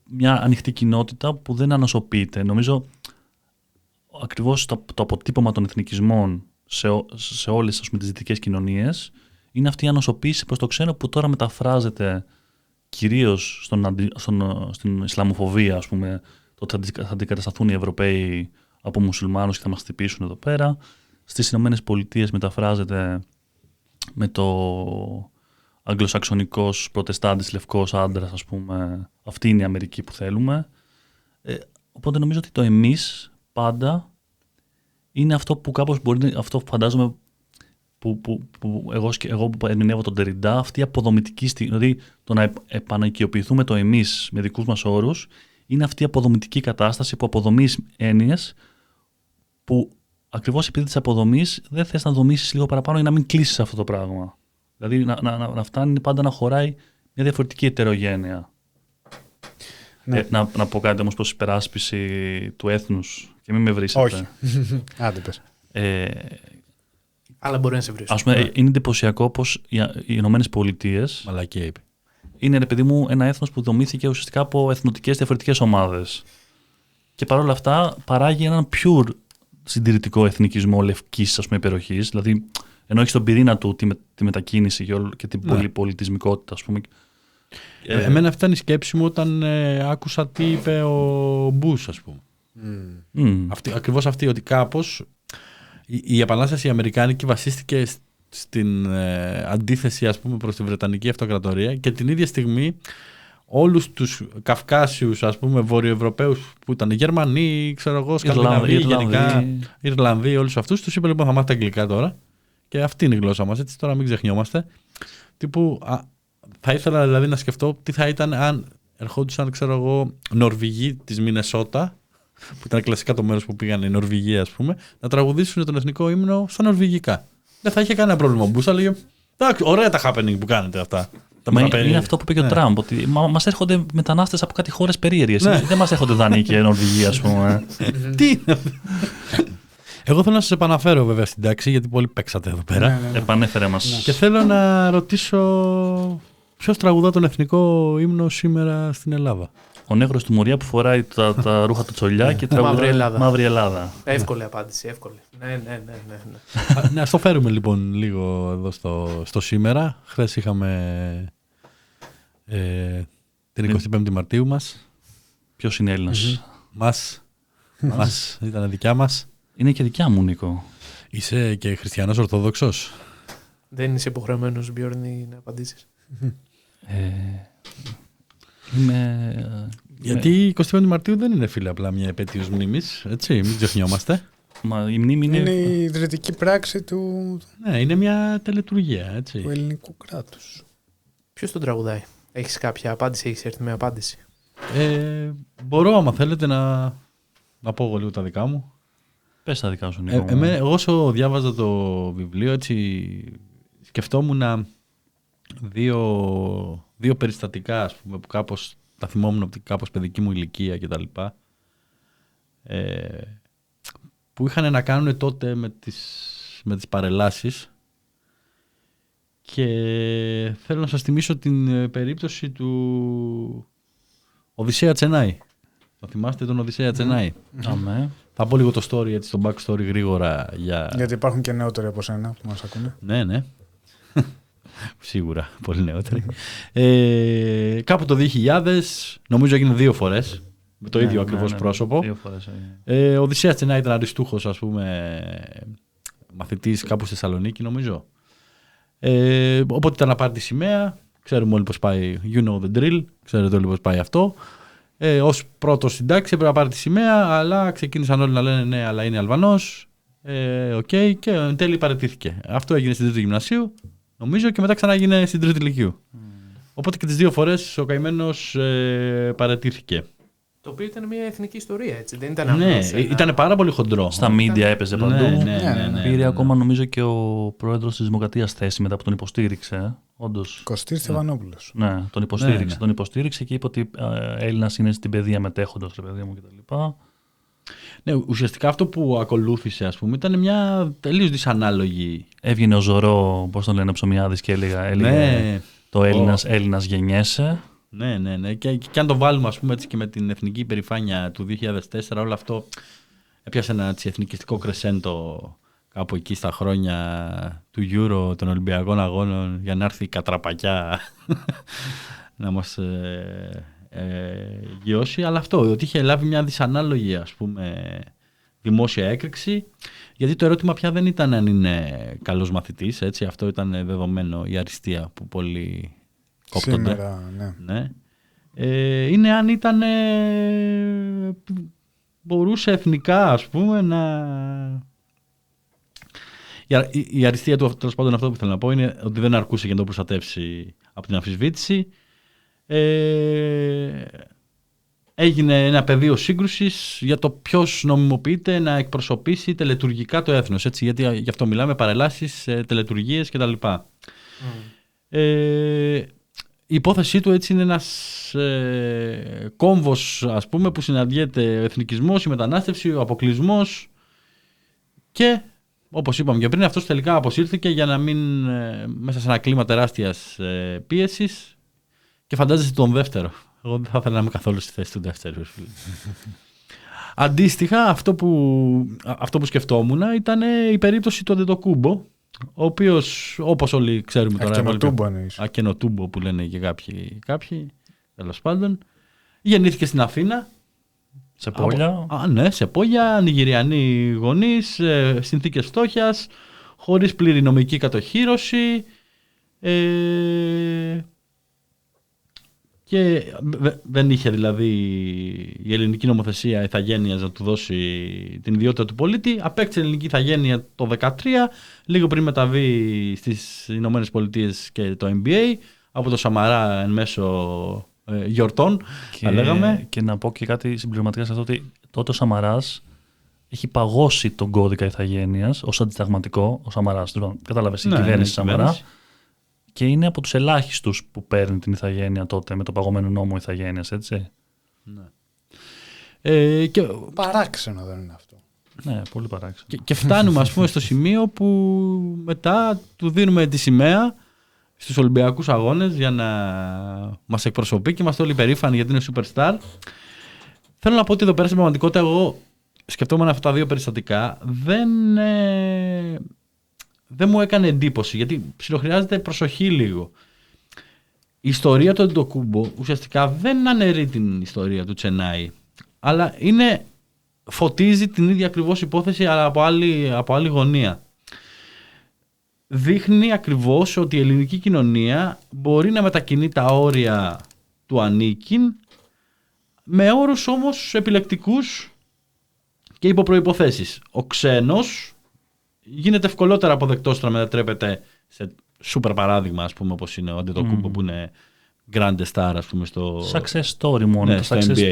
μια ανοιχτή κοινότητα που δεν ανοσοποιείται. Νομίζω ακριβώς το αποτύπωμα των εθνικισμών σε όλες, ας πούμε, τις δυτικές κοινωνίες είναι αυτή η ανοσοποίηση προς το ξένο, που τώρα μεταφράζεται κυρίως στην Ισλαμοφοβία, ας πούμε, το ότι θα αντικατασταθούν οι Ευρωπαίοι από μουσουλμάνους και θα μας χτυπήσουν εδώ πέρα. Στις Ηνωμένες Πολιτείες μεταφράζεται με το αγγλοσαξονικός προτεστάντης λευκός άντρας, ας πούμε. Αυτή είναι η Αμερική που θέλουμε. Οπότε νομίζω ότι το εμείς πάντα είναι αυτό που κάπως μπορεί, αυτό που φαντάζομαι, που εγώ που ερμηνεύω τον Τεριντά, αυτή η αποδομητική δηλαδή το να επαναοικειοποιηθούμε το εμείς με δικούς μας όρους, είναι αυτή η αποδομητική κατάσταση που αποδομείς έννοιες που ακριβώς επειδή της αποδομής δεν θες να δομήσεις λίγο παραπάνω ή να μην κλείσεις αυτό το πράγμα. Δηλαδή να φτάνει πάντα να χωράει μια διαφορετική ετερογένεια. Ναι. Να πω κάτι όμως προς υπεράσπιση του έθνους και μην με βρίσετε.
Όχι. Άντε πες.
Αλλά μπορεί να σε βρίσουν.
Ας πούμε, είναι εντυπωσιακό πως οι Ηνωμένες Πολιτείες είναι, ρε παιδί μου, ένα έθνος που δομήθηκε ουσιαστικά από εθνοτικές διαφορετικές ομάδες. Και παρόλα αυτά παράγει έναν pure συντηρητικό εθνικισμό λευκής, ας πούμε, υπεροχής. Δηλαδή, ενώ έχει στον πυρήνα του τη μετακίνηση και την πολυπολιτισμικότητα, ας πούμε.
Εμένα αυτή ήταν η σκέψη μου όταν άκουσα τι είπε ο Μπούς, ας πούμε. Ακριβώς αυτή, ότι κάπως η επανάσταση αμερικάνικη βασίστηκε στην αντίθεση, ας πούμε, προς τη Βρετανική Αυτοκρατορία, και την ίδια στιγμή όλους τους Καυκάσιους, ας πούμε, Βορειοευρωπαίους που ήταν Γερμανοί, ξέρω εγώ, Σκανδιναβοί, γενικά Ιρλανδοί, όλους αυτούς τους είπε, λοιπόν, θα μάθετε αγγλικά τώρα και αυτή είναι η γλώσσα μας, έτσι, τώρα μην ξεχνιόμαστε. Τύπου, θα ήθελα δηλαδή να σκεφτώ τι θα ήταν αν ερχόντουσαν, ξέρω εγώ, Νορβηγοί της Μινεσότα, που ήταν κλασικά το μέρος που πήγαν οι Νορβηγοί, ας πούμε, να τραγουδήσουν τον εθνικό ύμνο στα νορβηγικά. Δεν θα είχε κανένα πρόβλημα. Ο Μπούς θα λέγε, εντάξει, ωραία τα happening που κάνετε αυτά.
Είναι αυτό που είπε και ο Τραμπ, ότι μας έρχονται μετανάστες από κάτι χώρες περίεργες. Δεν μας έρχονται Δανείοι και Νορβηγοί, ας πούμε.
Τι είναι. Εγώ θέλω να σας επαναφέρω βέβαια στην τάξη, γιατί πολλοί παίξατε εδώ πέρα.
Επανέφερε μας.
Και θέλω να ρωτήσω ποιος τραγουδά τον εθνικό ύμνο σήμερα στην Ελλάδα.
Ο Νέγρος του Μοριά που φοράει τα ρούχα του τσολιά και τραγουδάει Μαύρη Ελλάδα.
Εύκολη απάντηση, εύκολη. Ναι.
Ναι, ας το φέρουμε λοιπόν λίγο εδώ στο σήμερα. Χθες είχαμε την 25η Μαρτίου μας.
Ποιος είναι Έλληνας?
Μας, ήταν δικιά μας.
Είναι και δικιά μου, Νίκο.
Είσαι και χριστιανός Ορθόδοξος?
Δεν είσαι υποχρεωμένος, Μπιόρνη, να απαντήσεις.
Γιατί η 25η Μαρτίου δεν είναι, φίλε, απλά μια επέτειος μνήμης, έτσι, μην ξεχνιόμαστε.
Μα η μνήμη
είναι η ιδρυτική πράξη του...
Ναι, είναι μια τελετουργία, έτσι.
Του ελληνικού κράτους.
Ποιος τον τραγουδάει? Έχεις κάποια απάντηση, έχεις έρθει με απάντηση?
Μπορώ, άμα θέλετε, να πω εγώ λίγο τα δικά μου.
Πες τα δικά σου, Νίκο.
Εγώ όσο διάβαζα το βιβλίο, έτσι, σκεφτόμουν δύο περιστατικά, ας πούμε, που κάπως τα θυμόμουν από την κάπως παιδική μου ηλικία κτλ. Που είχαν να κάνουν τότε με τις παρελάσεις, και θέλω να σας θυμίσω την περίπτωση του Οδυσσέα Τσενάη. Το θυμάστε τον Οδυσσέα Τσενάη? Θα πω λίγο το story, έτσι, το backstory γρήγορα.
Γιατί υπάρχουν και νεότεροι από σένα που μας ακούνε.
Ναι. Σίγουρα, πολύ νεότεροι. Κάπου το 2000, νομίζω έγινε 2 φορές, με το ίδιο ακριβώς πρόσωπο.
2 φορές.
Ο Οδυσσέας Τσενάη ήταν αριστούχος, ας πούμε, μαθητής κάπου στη Θεσσαλονίκη, νομίζω. Οπότε ήταν να πάρει τη σημαία. Ξέρουμε όλοι πώς πάει, you know the drill. Ξέρετε όλοι πώς πάει αυτό. Ως πρώτος στην τάξη έπρεπε να πάρει τη σημαία, αλλά ξεκίνησαν όλοι να λένε ναι, αλλά είναι Αλβανός. Και εν τέλει παραιτήθηκε. Αυτό έγινε στην 3η Γυμνασίου, νομίζω, και μετά ξανά έγινε στην 3η Λυκείου. Οπότε και τις 2 φορές ο καημένος παραιτήθηκε.
Το οποίο ήταν μια εθνική ιστορία, έτσι. Δεν ήταν απλώς
ήταν πάρα πολύ χοντρό.
Στα media έπαιζε παντού.
Ναι.
Πήρε ακόμα, νομίζω, και ο πρόεδρος της Δημοκρατίας θέση μετά που τον υποστήριξε. Όντως.
Κωστής Στεφανόπουλος.
Ναι, τον υποστήριξε. Τον υποστήριξε και είπε ότι Έλληνας είναι στην παιδεία μετέχοντος, ρε παιδί μου, κτλ.
Ναι, ουσιαστικά αυτό που ακολούθησε, ας πούμε, ήταν μια τελείως δυσανάλογη.
Έβγαινε ο Ζωρό, πώς τον λένε, ο Ψωμιάδης, και έλεγε το Έλληνας γεννιέσαι.
Ναι. Και αν το βάλουμε, ας πούμε, έτσι, και με την εθνική υπερηφάνεια του 2004, όλο αυτό έπιασε ένα εθνικιστικό κρεσέντο κάπου εκεί στα χρόνια του Euro, των Ολυμπιακών Αγώνων, για να έρθει η κατραπακιά να μας γιώσει. Αλλά αυτό, ότι είχε λάβει μια δυσανάλογη, ας πούμε, δημόσια έκρηξη, γιατί το ερώτημα πια δεν ήταν αν είναι καλός μαθητής, έτσι, αυτό ήταν δεδομένο, η αριστεία που πολλοί κόπτονται.
Σήμερα, ναι.
Είναι αν ήταν, μπορούσε εθνικά, ας πούμε, να... Η αριστεία του, τέλος πάντων, αυτό που θέλω να πω, είναι ότι δεν αρκούσε για να το προστατεύσει από την αμφισβήτηση. Έγινε ένα πεδίο σύγκρουσης για το ποιος νομιμοποιείται να εκπροσωπήσει τελετουργικά το έθνος, έτσι, γιατί γι' αυτό μιλάμε, παρελάσεις, τελετουργίες κτλ. Η υπόθεσή του, έτσι, είναι ένας κόμβος, ας πούμε, που συναντιέται ο εθνικισμός, η μετανάστευση, ο αποκλεισμός, και όπως είπαμε και πριν, αυτός τελικά αποσύρθηκε για να μην μέσα σε ένα κλίμα τεράστιας πίεσης, και φαντάζεστε τον δεύτερο. Εγώ δεν θα ήθελα να είμαι καθόλου στη θέση του δεύτερου. Αντίστοιχα, αυτό που σκεφτόμουν ήταν η περίπτωση του Αντετοκούμπο, ο οποίος, όπως όλοι ξέρουμε τώρα, Ακενοτούμπο που λένε και κάποιοι, τέλος πάντων, γεννήθηκε στην Αθήνα.
Σε Πόλια.
Ναι, σε Πόλια, νιγηριανοί γονείς, συνθήκες φτώχειας, χωρίς πλήρη νομική κατοχύρωση, και δεν είχε, δηλαδή, η ελληνική νομοθεσία ηθαγένειας να του δώσει την ιδιότητα του πολίτη. Απέκτησε ελληνική ηθαγένεια το 2013, λίγο πριν μεταβεί στις Ηνωμένες Πολιτείες και το MBA, από το Σαμαρά εν μέσω γιορτών, θα λέγαμε.
Και να πω και κάτι συμπληρωματικά σε αυτό, ότι τότε ο Σαμαράς έχει παγώσει τον κώδικα ηθαγένειας ως αντισταγματικό, ο Σαμαράς, κατάλαβες, η κυβέρνηση Σαμαρά. Και είναι από τους ελάχιστους που παίρνει την ηθαγένεια τότε με το παγωμένο νόμο ηθαγένειας, έτσι.
Ναι.
Παράξενο δεν είναι αυτό.
Ναι, πολύ παράξενο.
Και φτάνουμε, ας πούμε, στο σημείο που μετά του δίνουμε τη σημαία στους Ολυμπιακούς Αγώνες για να μας εκπροσωπεί και είμαστε όλοι περήφανοι γιατί είναι superstar. Θέλω να πω ότι εδώ πέρα στην πραγματικότητα εγώ σκεφτόμουν αυτά τα δύο περιστατικά, δεν μου έκανε εντύπωση γιατί ψιλοχρειάζεται προσοχή λίγο. Η ιστορία του Αντετοκούμπο ουσιαστικά δεν αναιρεί την ιστορία του Τσενάι, αλλά φωτίζει την ίδια ακριβώς υπόθεση αλλά από άλλη γωνία. Δείχνει ακριβώς ότι η ελληνική κοινωνία μπορεί να μετακινεί τα όρια του ανήκειν με όρους όμως επιλεκτικούς και υπό προϋποθέσεις. Ο ξένος γίνεται ευκολότερα αποδεκτός να μετατρέπεται σε σούπερ παράδειγμα, ας πούμε, όπως είναι ο Αντετοκούμπο που είναι grande star, ας πούμε, στο
success story μόνο.
Ναι,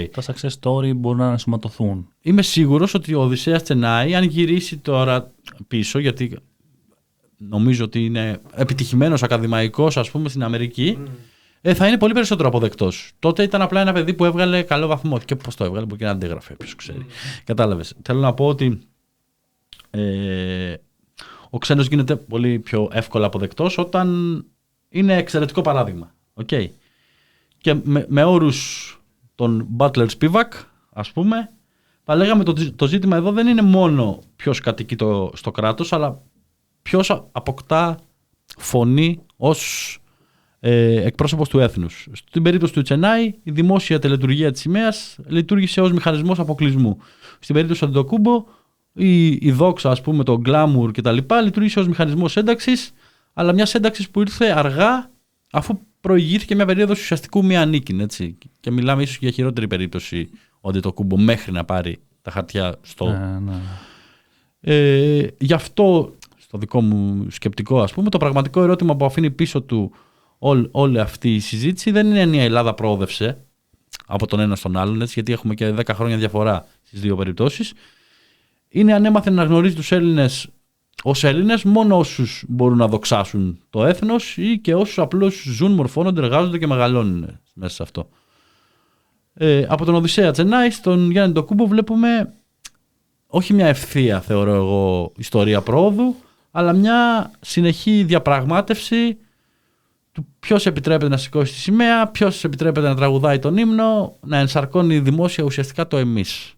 τα success story μπορούν να ενσωματωθούν.
Είμαι σίγουρος ότι ο Οδυσσέας Τσενάι, αν γυρίσει τώρα πίσω, γιατί νομίζω ότι είναι επιτυχημένος ακαδημαϊκός, ας πούμε, στην Αμερική, θα είναι πολύ περισσότερο αποδεκτός. Τότε ήταν απλά ένα παιδί που έβγαλε καλό βαθμό. Και πώς το έβγαλε, μπορεί και να αντίγραφε, ποιος ξέρει. Κατάλαβες. Θέλω να πω ότι ο ξένος γίνεται πολύ πιο εύκολα αποδεκτός όταν είναι εξαιρετικό παράδειγμα. Okay. Και με όρους των Butler Spivak, ας πούμε, θα λέγαμε το ζήτημα εδώ δεν είναι μόνο ποιος κατοικεί στο κράτος, αλλά ποιος αποκτά φωνή ως εκπρόσωπος του έθνους. Στην περίπτωση του Τσενάι, η δημόσια τελετουργία της σημαίας λειτουργήσε ως μηχανισμός αποκλεισμού. Στην περίπτωση του Αντετοκούμπο, η δόξα, ας πούμε, το glamour κτλ. Λειτουργήσε ως μηχανισμός ένταξης, αλλά μια ένταξης που ήρθε αργά, αφού προηγήθηκε μια περίοδος ουσιαστικού μη ανήκειν. Έτσι. Και μιλάμε ίσως για χειρότερη περίπτωση ο Αντετοκούμπο μέχρι να πάρει τα χαρτιά στο. Γι' αυτό, στο δικό μου σκεπτικό, ας πούμε, το πραγματικό ερώτημα που αφήνει πίσω του όλη αυτή η συζήτηση δεν είναι αν η Ελλάδα προόδευσε από τον ένα στον άλλον, έτσι, γιατί έχουμε και 10 χρόνια διαφορά στις δύο περιπτώσεις. Είναι αν έμαθε να γνωρίζει τους Έλληνες ως Έλληνες μόνο όσους μπορούν να δοξάσουν το έθνος ή και όσους απλώς ζουν, μορφώνονται, εργάζονται και μεγαλώνουν μέσα σε αυτό. Από τον Οδυσσέα Τσενάι στον Γιάννη Αντετοκούμπο βλέπουμε όχι μια ευθεία, θεωρώ εγώ, ιστορία πρόοδου, αλλά μια συνεχή διαπραγμάτευση του ποιος επιτρέπεται να σηκώσει τη σημαία, ποιος επιτρέπεται να τραγουδάει τον ύμνο, να ενσαρκώνει δημόσια ουσιαστικά το εμείς.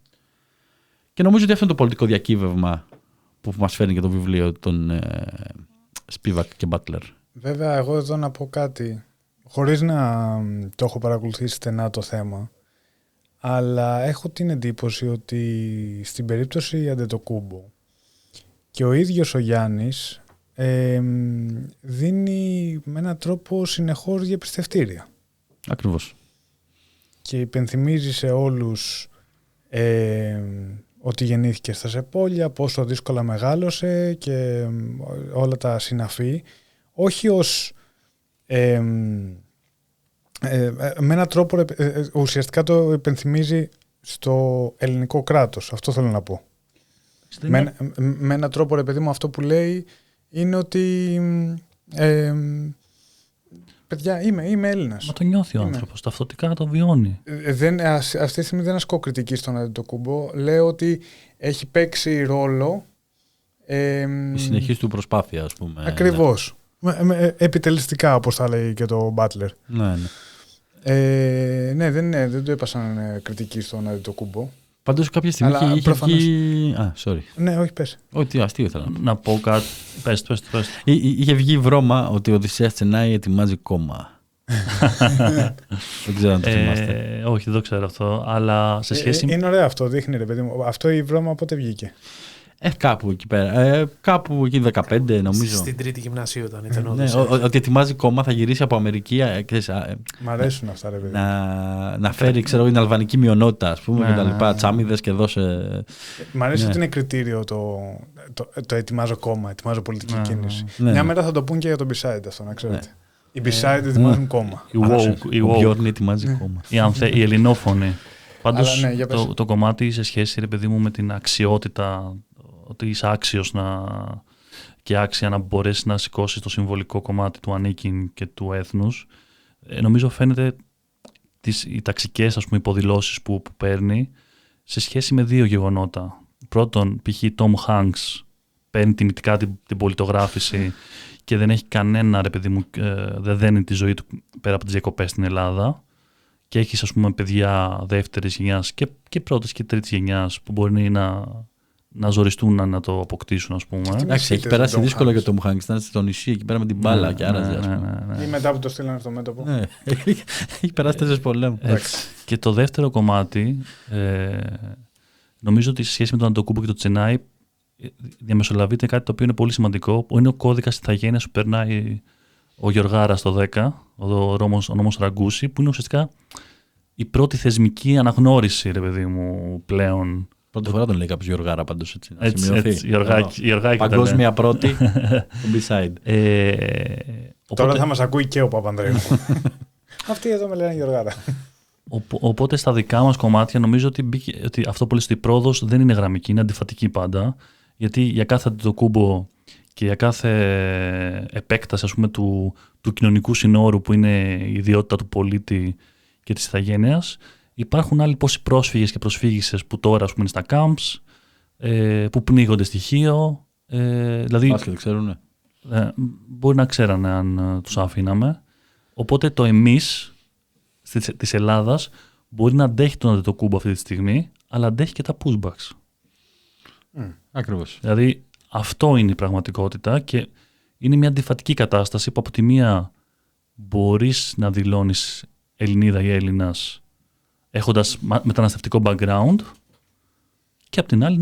Και νομίζω ότι αυτό είναι το πολιτικό διακύβευμα που μας φέρνει και το βιβλίο των Spivak και Butler.
Βέβαια, εγώ εδώ να πω κάτι, χωρίς να το έχω παρακολουθήσει στενά το θέμα, αλλά έχω την εντύπωση ότι στην περίπτωση Αντετοκούμπο και ο ίδιος ο Γιάννης δίνει με έναν τρόπο συνεχώς διαπιστευτήρια.
Ακριβώς.
Και υπενθυμίζει σε όλους ότι γεννήθηκε στα Σεπόλια, πόσο δύσκολα μεγάλωσε και όλα τα συναφή, όχι ως με έναν τρόπο ουσιαστικά το υπενθυμίζει στο ελληνικό κράτος, αυτό θέλω να πω. Με έναν τρόπο, ρε παιδί μου, αυτό που λέει είναι ότι παιδιά, είμαι Έλληνας.
Μα το νιώθει ο άνθρωπος, ταυτοτικά το βιώνει.
Αυτή τη στιγμή δεν ασκώ κριτική στον Αντετοκούμπο. Λέω ότι έχει παίξει ρόλο.
Η συνεχής του προσπάθεια, ας πούμε.
Ακριβώς. Επιτελεστικά, όπως θα λέει και το Butler.
Ναι.
Ναι, δεν το είπα σαν κριτική στον Αντετοκούμπο.
Πάντως κάποια στιγμή είχε βγει. Sorry.
Ναι, όχι, πες.
Όχι, αστείο ήθελα
να πω κάτι. Πες.
Είχε βγει βρώμα ότι ο Οδυσσέας Τσενάι ετοιμάζει κόμμα. Δεν ξέρω αν το θυμάστε.
Όχι, δεν το ξέρω αυτό. Αλλά σε σχέση.
Είναι ωραίο αυτό, δείχνει, ρε παιδί μου. Αυτό η βρώμα πότε βγήκε?
Κάπου εκεί πέρα. Κάπου εκεί 15, νομίζω.
Στην τρίτη γυμνασίου ήταν.
Ναι, ότι ετοιμάζει κόμμα, θα γυρίσει από Αμερική.
Μ' αρέσουν αυτά, ρε παιδί.
Να φέρει, ξέρω, την αλβανική μειονότητα, ας πούμε, και τα λοιπά. Τσάμιδες και δώσε.
Μ' αρέσει ότι είναι κριτήριο το ετοιμάζω κόμμα, ετοιμάζω πολιτική κίνηση. Μια μέρα θα το πούν και για τον B-side αυτό, να ξέρετε. Οι B-side ετοιμάζουν κόμμα.
Ο Μπιόρν ετοιμάζει κόμμα.
Η ελληνόφωνη. Πάντως το κομμάτι σε σχέση, ρε παιδί μου, με την αξιότητα, ότι είσαι άξιος και άξια να μπορέσει να σηκώσει το συμβολικό κομμάτι του ανήκειν και του έθνους, νομίζω φαίνεται οι ταξικές, ας πούμε, υποδηλώσεις που παίρνει σε σχέση με δύο γεγονότα. Πρώτον, π.χ. Tom Hanks παίρνει τιμητικά την πολιτογράφηση και δεν έχει κανένα, ρε παιδί μου, δεν δένει τη ζωή του πέρα από τις διακοπές στην Ελλάδα. Και έχεις, ας πούμε, παιδιά δεύτερης γενιάς και πρώτης και τρίτης γενιάς που μπορεί να ζοριστούν να το αποκτήσουν, ας πούμε.
Εντάξει, έχει περάσει δύσκολο για το Μουχάνγκ. Ήταν στο νησί εκεί πέρα με την μπάλα και άραζε.
Ή μετά που το στείλανε στο μέτωπο.
Ναι, έχει περάσει 4 πολέμου.
Και το δεύτερο κομμάτι, νομίζω ότι σε σχέση με τον Αντοκούμπο και το Τσενάι, διαμεσολαβείται κάτι το οποίο είναι πολύ σημαντικό, που είναι ο κώδικας ηθαγένειας που περνάει ο Γιωργάρας το 10, ο νόμος Ραγκούση, που είναι ουσιαστικά η πρώτη θεσμική αναγνώριση, ρε παιδί μου, πλέον.
Πρώτη φορά τον λέει κάποιος Γιωργάρα πάντως, έτσι.
Έτσι, Γιωργάκη.
Παγκόσμια πρώτη, το B-side.
Τώρα θα μας ακούει και ο Παπανδρέου. Αυτοί εδώ με λένε Γιωργάρα.
Οπότε στα δικά μας κομμάτια νομίζω ότι αυτό που λες ότι η πρόοδος δεν είναι γραμμική, είναι αντιφατική πάντα. Γιατί για κάθε Αντετοκούμπο και για κάθε επέκταση, ας πούμε, του κοινωνικού συνόρου που είναι η ιδιότητα του πολίτη και της ηθαγένειας, υπάρχουν άλλοι πόσοι πρόσφυγες και προσφύγισσες που τώρα, ας πούμε, είναι στα camps, που πνίγονται στοιχείο. Δηλαδή,
δεν ξέρουνε.
Μπορεί να ξέρανε αν τους αφήναμε. Οπότε το εμείς της Ελλάδας μπορεί να αντέχει τον Αντετοκούμπο αυτή τη στιγμή, αλλά αντέχει και τα pushbacks.
Ακριβώς.
Δηλαδή αυτό είναι η πραγματικότητα και είναι μια αντιφατική κατάσταση που από τη μία μπορείς να δηλώνεις Ελληνίδα ή Έλληνας έχοντας μεταναστευτικό background και από την άλλη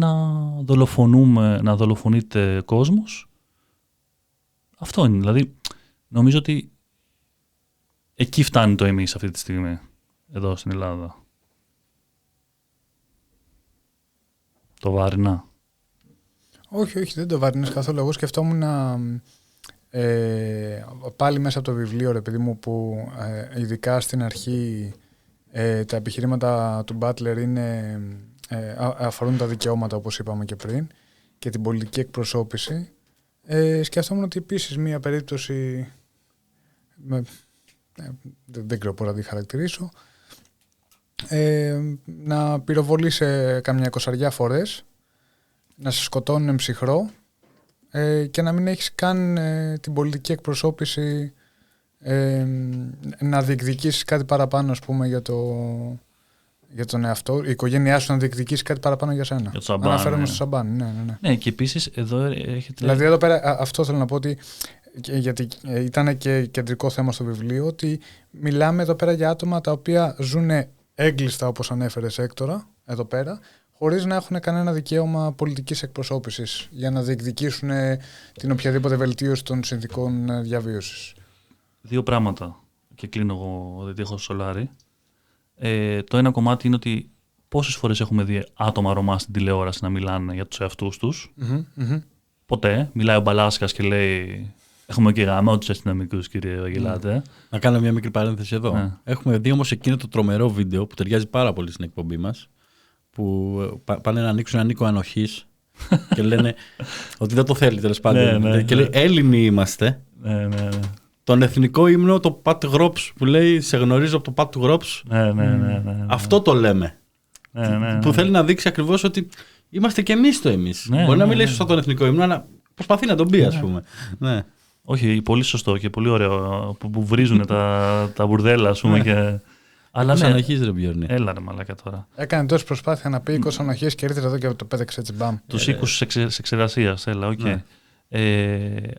να δολοφονείται κόσμος. Αυτό είναι. Δηλαδή νομίζω ότι εκεί φτάνει το εμείς αυτή τη στιγμή εδώ στην Ελλάδα. Το βάρυνα.
Όχι, δεν το βάρινες καθόλου. Εγώ σκεφτόμουν πάλι μέσα από το βιβλίο, ρε παιδί μου, που ειδικά στην αρχή τα επιχειρήματα του Μπάτλερ αφορούν τα δικαιώματα, όπως είπαμε και πριν, και την πολιτική εκπροσώπηση. Σκεφτόμουν ότι επίσης μία περίπτωση, δεν ξέρω πώς να τη χαρακτηρίσω, να πυροβολείς καμιά 20 φορές, να σε σκοτώνουν ψυχρό και να μην έχεις καν την πολιτική εκπροσώπηση, να διεκδικήσεις κάτι παραπάνω, ας πούμε, για τον εαυτό, η οικογένειά σου να διεκδικήσει κάτι παραπάνω για σένα.
Για το Σαμπάν.
Αναφέρομαι στο Σαμπάν. Ναι,
και επίσης εδώ έχετε.
Δηλαδή εδώ πέρα αυτό θέλω να πω ότι. Γιατί ήταν και κεντρικό θέμα στο βιβλίο, ότι μιλάμε εδώ πέρα για άτομα τα οποία ζουν έγκλειστα, όπως ανέφερες, Έκτορα, εδώ πέρα, χωρίς να έχουν κανένα δικαίωμα πολιτικής εκπροσώπησης για να διεκδικήσουν την οποιαδήποτε βελτίωση των συνθηκών διαβίωσης.
Δύο πράγματα και κλείνω εγώ, δεν έχω σολάρι. Το ένα κομμάτι είναι ότι πόσες φορές έχουμε δει άτομα Ρωμά στην τηλεόραση να μιλάνε για τους εαυτούς τους. Ποτέ. Μιλάει ο Μπαλάσκας και λέει έχουμε και γάμα τους αστυνομικούς, κύριε Αγγελάτε.
Να κάνω μια μικρή παρένθεση εδώ. Έχουμε δει όμως εκείνο το τρομερό βίντεο που ταιριάζει πάρα πολύ στην εκπομπή μας, που πάνε να ανοίξουν ένα οίκο ανοχής και λένε ότι δεν το θέλει, τέλος πάντων. Και λέει Έλληνοι είμαστε. Τον εθνικό ύμνο, το Πατ Γρόψ, που λέει σε γνωρίζω από το Πατ Γρόψ. Αυτό το λέμε. Που θέλει να δείξει ακριβώς ότι είμαστε και εμείς το εμείς. Μπορεί να μην λέει σωστά τον εθνικό ύμνο, αλλά προσπαθεί να τον πει, ας πούμε.
Όχι, πολύ σωστό και πολύ ωραίο που βρίζουν τα μπουρδέλα, ας πούμε.
Αλλά ναι, ανοχής, ρε Μπιόρνη.
Έλα ρε μαλάκα τώρα.
Έκανε τόση προσπάθεια να πει οίκος ανοχής και ήρθε εδώ και το πέταξε έτσι μπαμ.
Τους οίκους εξεργασίας, έλα, οκ.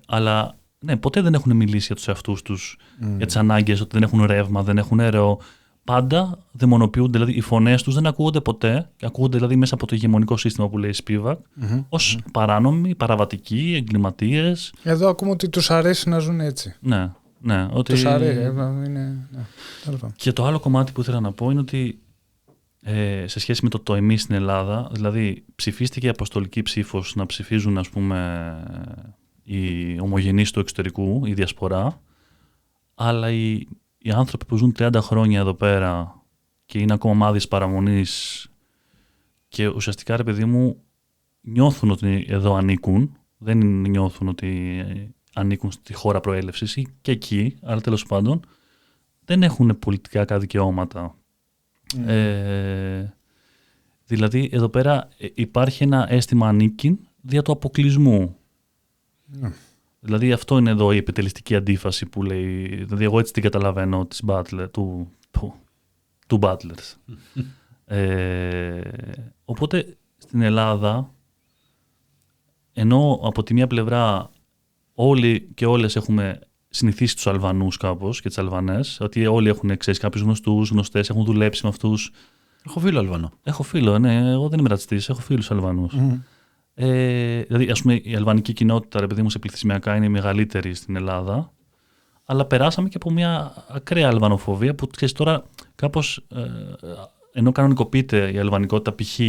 Αλλά ναι, ποτέ δεν έχουν μιλήσει για τους εαυτούς τους, για τις ανάγκες, ότι δεν έχουν ρεύμα, δεν έχουν αέριο. Πάντα δαιμονοποιούνται, δηλαδή οι φωνές τους δεν ακούγονται ποτέ, ακούγονται δηλαδή μέσα από το ηγεμονικό σύστημα που λέει Σπίβακ, ως παράνομοι, παραβατικοί, εγκληματίες.
Εδώ ακούμε ότι τους αρέσει να ζουν έτσι.
Ναι, ότι.
Τους αρέσει.
Και το άλλο κομμάτι που ήθελα να πω είναι ότι σε σχέση με το εμείς στην Ελλάδα, δηλαδή ψηφίστηκε η αποστολική ψήφος να ψηφίζουν, ας πούμε, οι ομογενείς του εξωτερικού, η διασπορά, αλλά οι άνθρωποι που ζουν 30 χρόνια εδώ πέρα και είναι ακόμα ομάδες παραμονής και ουσιαστικά, ρε παιδί μου, νιώθουν ότι εδώ ανήκουν, δεν νιώθουν ότι ανήκουν στη χώρα προέλευσης ή και εκεί, αλλά τέλος πάντων δεν έχουν πολιτικά δικαιώματα. Δηλαδή εδώ πέρα υπάρχει ένα αίσθημα ανήκειν δια του αποκλεισμού. Δηλαδή αυτό είναι εδώ η επιτελεστική αντίφαση που λέει. Δηλαδή εγώ έτσι την καταλαβαίνω της Butler, του Butlers. Οπότε στην Ελλάδα, ενώ από τη μία πλευρά όλοι και όλες έχουμε συνηθίσει τους Αλβανούς κάπως και τις Αλβανές, ότι όλοι έχουν, ξέρεις, κάποιους γνωστούς, γνωστές, έχουν δουλέψει με αυτούς.
Έχω φίλο Αλβανό.
Έχω φίλο, ναι, εγώ δεν είμαι ρατσιστής, έχω φίλους Αλβανούς. Δηλαδή, ας πούμε, η αλβανική κοινότητα, ρε παιδί μου, σε πληθυσμιακά είναι η μεγαλύτερη στην Ελλάδα, αλλά περάσαμε και από μια ακραία αλβανοφοβία που, ξέρεις, τώρα κάπως, ενώ κανονικοποιείται η αλβανικότητα, π.χ.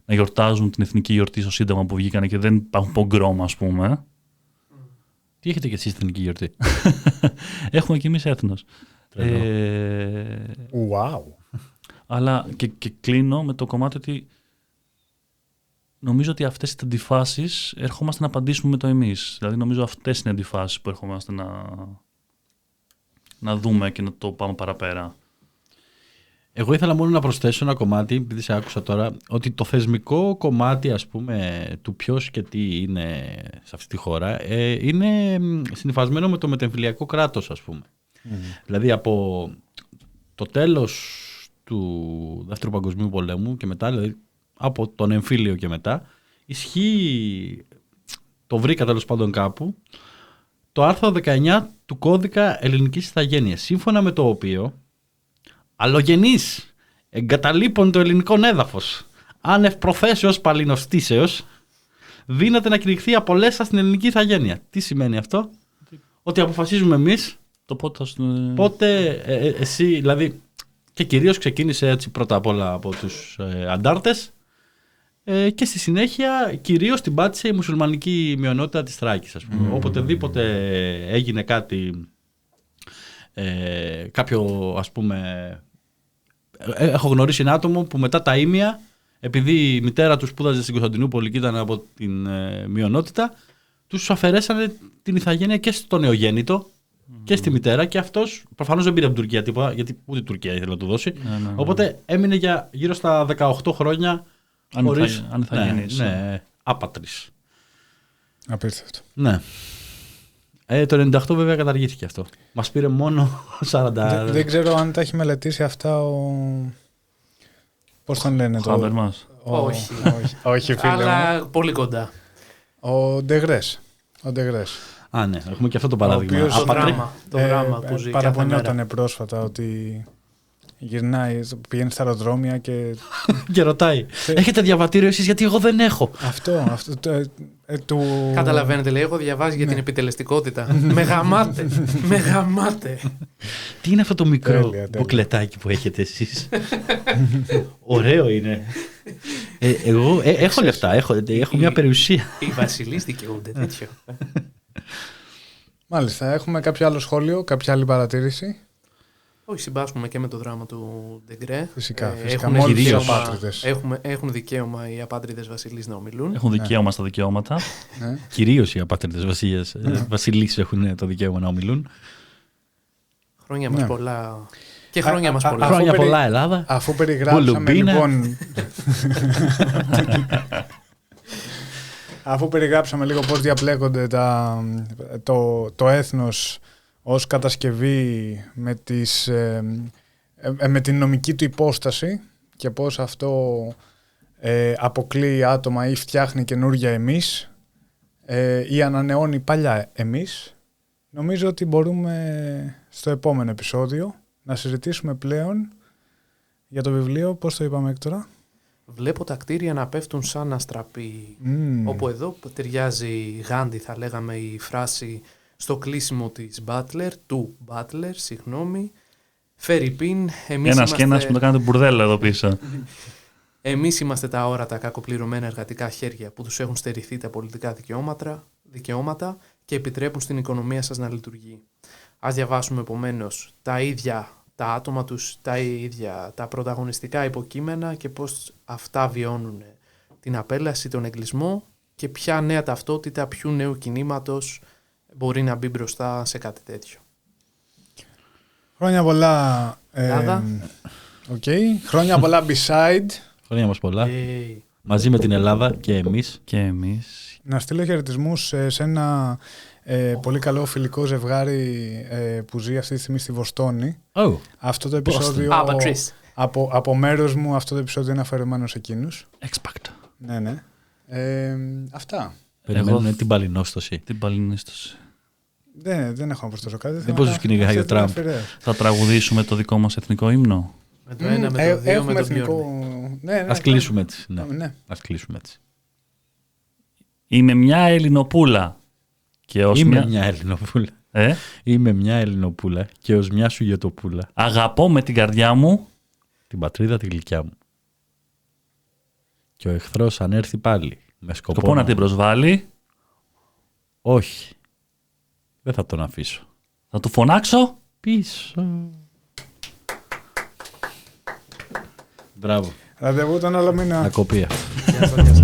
να γιορτάζουν την εθνική γιορτή στο Σύνταγμα που βγήκανε και δεν υπάρχουν πογκρόμ, ας πούμε.
Τι έχετε και εσείς στην εθνική γιορτή?
Έχουμε κι εμείς έθνος.
Wow.
Αλλά και κλείνω με το κομμάτι ότι νομίζω ότι αυτές οι αντιφάσεις ερχόμαστε να απαντήσουμε με το εμείς. Δηλαδή νομίζω αυτές είναι οι αντιφάσεις που ερχόμαστε να δούμε και να το πάμε παραπέρα.
Εγώ ήθελα μόνο να προσθέσω ένα κομμάτι, επειδή σε άκουσα τώρα, ότι το θεσμικό κομμάτι, ας πούμε, του ποιος και τι είναι σε αυτή τη χώρα, είναι συνυφασμένο με το μετεμφυλιακό κράτος, ας πούμε. Δηλαδή από το τέλος του Δεύτερου Παγκοσμίου Πολέμου και μετά, δηλαδή από τον εμφύλιο και μετά, ισχύει, το βρήκα τέλος πάντων κάπου, το άρθρο 19 του Κώδικα Ελληνικής Ηθαγένειας, σύμφωνα με το οποίο αλλογενείς εγκαταλείπων το ελληνικό έδαφος άνευ προθέσεως παλινοστήσεως δύναται να κηρυχθεί απολέστα στην ελληνική ηθαγένεια. Τι σημαίνει αυτό? Ότι αποφασίζουμε εμείς
το
πότε εσύ, δηλαδή, και κυρίως ξεκίνησε έτσι πρώτα απ' όλα από τους αντάρτες και στη συνέχεια κυρίως την πάτησε η μουσουλμανική μειονότητα της Θράκης, ας πούμε. Οποτεδήποτε έγινε κάτι, κάποιο, ας πούμε, έχω γνωρίσει ένα άτομο που μετά τα ήμια, επειδή η μητέρα του σπούδαζε στην Κωνσταντινούπολη και ήταν από την μειονότητα, τους αφαιρέσανε την ηθαγένεια και στο νεογέννητο και στη μητέρα, και αυτός προφανώς δεν πήρε από την Τουρκία τίποτα, γιατί ούτε η Τουρκία ήθελε να του δώσει. Οπότε έμεινε για γύρω στα 18 χρόνια χωρίς
ανηθαγενής.
άπατρης.
Απίστευτο.
Ναι. Το 98 βέβαια καταργήθηκε αυτό. Μας πήρε μόνο 40.
Δεν ξέρω αν τα έχει μελετήσει αυτά πώς τον λένε?
Χάμπερμας.
Όχι, φίλε.
Αλλά πολύ κοντά.
Ο Ντεγρές.
Α, ναι, έχουμε και αυτό το παράδειγμα.
Το δράμα που ζει.
Παραπονιόταν πρόσφατα ότι γυρνάει, πηγαίνει στα αεροδρόμια και
ρωτάει, έχετε διαβατήριο εσείς? Γιατί εγώ δεν έχω.
Αυτό
Καταλαβαίνετε, λέει, έχω διαβάσει για την επιτελεστικότητα. Με γαμάτε.
Τι είναι αυτό το μικρό μπουκλετάκι που έχετε εσείς? Ωραίο είναι. Εγώ έχω λεφτά, έχω μια περιουσία.
Οι βασιλείς δικαιούνται τέτοιο.
Μάλιστα, έχουμε κάποιο άλλο σχόλιο, κάποια άλλη παρατήρηση?
Όχι, συμπάσχουμε και με το δράμα του Ντεγκρέ.
Φυσικά.
Έχουν δικαίωμα οι απάτριδες βασιλείς να ομιλούν.
Έχουν δικαίωμα στα δικαιώματα.
Κυρίως οι απάτριδες βασιλείς έχουν το δικαίωμα να ομιλούν.
Χρόνια μας πολλά. Και χρόνια μας πολλά.
Χρόνια πολλά, Ελλάδα.
Αφού περιγράψαμε λοιπόν... Αφού περιγράψαμε λίγο πώς διαπλέκονται το έθνος ως κατασκευή με την νομική του υπόσταση και πώς αυτό αποκλείει άτομα ή φτιάχνει καινούργια εμείς ή ανανεώνει παλιά εμείς, νομίζω ότι μπορούμε στο επόμενο επεισόδιο να συζητήσουμε πλέον για το βιβλίο, πώς το είπαμε τώρα?
Βλέπω τα κτίρια να πέφτουν σαν αστραπή. Όπου εδώ ταιριάζει Γάντι, θα λέγαμε, η φράση στο κλείσιμο της Butler, του Butler, συγγνώμη. Φερρυπίν,
ένας και ένας που το κάνετε μπουρδέλα εδώ πίσω.
Εμείς είμαστε τα όρατα κακοπληρωμένα εργατικά χέρια που τους έχουν στερηθεί τα πολιτικά δικαιώματα και επιτρέπουν στην οικονομία σας να λειτουργεί. Ας διαβάσουμε επομένως τα ίδια τα άτομα τους, τα ίδια τα πρωταγωνιστικά υποκείμενα και πώς αυτά βιώνουν την απέλαση, τον εγκλισμό και ποια νέα ταυτότητα, ποιου νέου κινήματος μπορεί να μπει μπροστά σε κάτι τέτοιο.
Χρόνια πολλά. Χρόνια πολλά beside.
Χρόνια μας πολλά. Μαζί με την Ελλάδα και εμείς.
Να στείλω χαιρετισμούς σε ένα πολύ καλό φιλικό ζευγάρι που ζει αυτή τη στιγμή στη Βοστόνη. Αυτό το επεισόδιο... από μέρος μου αυτό το επεισόδιο είναι αφιερωμένο σε εκείνους.
Expect.
Ναι. Αυτά.
Περιμένουν την παλινόστοση.
Δεν έχω να προσθέσω κάτι.
Δεν πώς τους κυνηγάει ο Τραμπ.
Θα τραγουδήσουμε το δικό μας εθνικό ύμνο.
Με το ένα, με το δύο, με το
εθνικό... Ναι,
ας κλείσουμε έτσι.
Ας
κλείσουμε έτσι.
Είμαι μια Ελληνοπούλα. Και ως
Είμαι μια Ελληνοπούλα. Είμαι μια Ελληνοπούλα και ως μια Σουγετοπούλα.
Αγαπώ με την καρδιά μου
την πατρίδα τη γλυκιά μου. Και ο εχθρός αν έρθει πάλι με σκοπό
να την προσβάλλει.
Όχι. Δεν θα τον αφήσω.
Θα του φωνάξω
πίσω. Μπράβο.
Ραντεβού τον άλλο μήνα.
Ακοπία.
Γεια σας.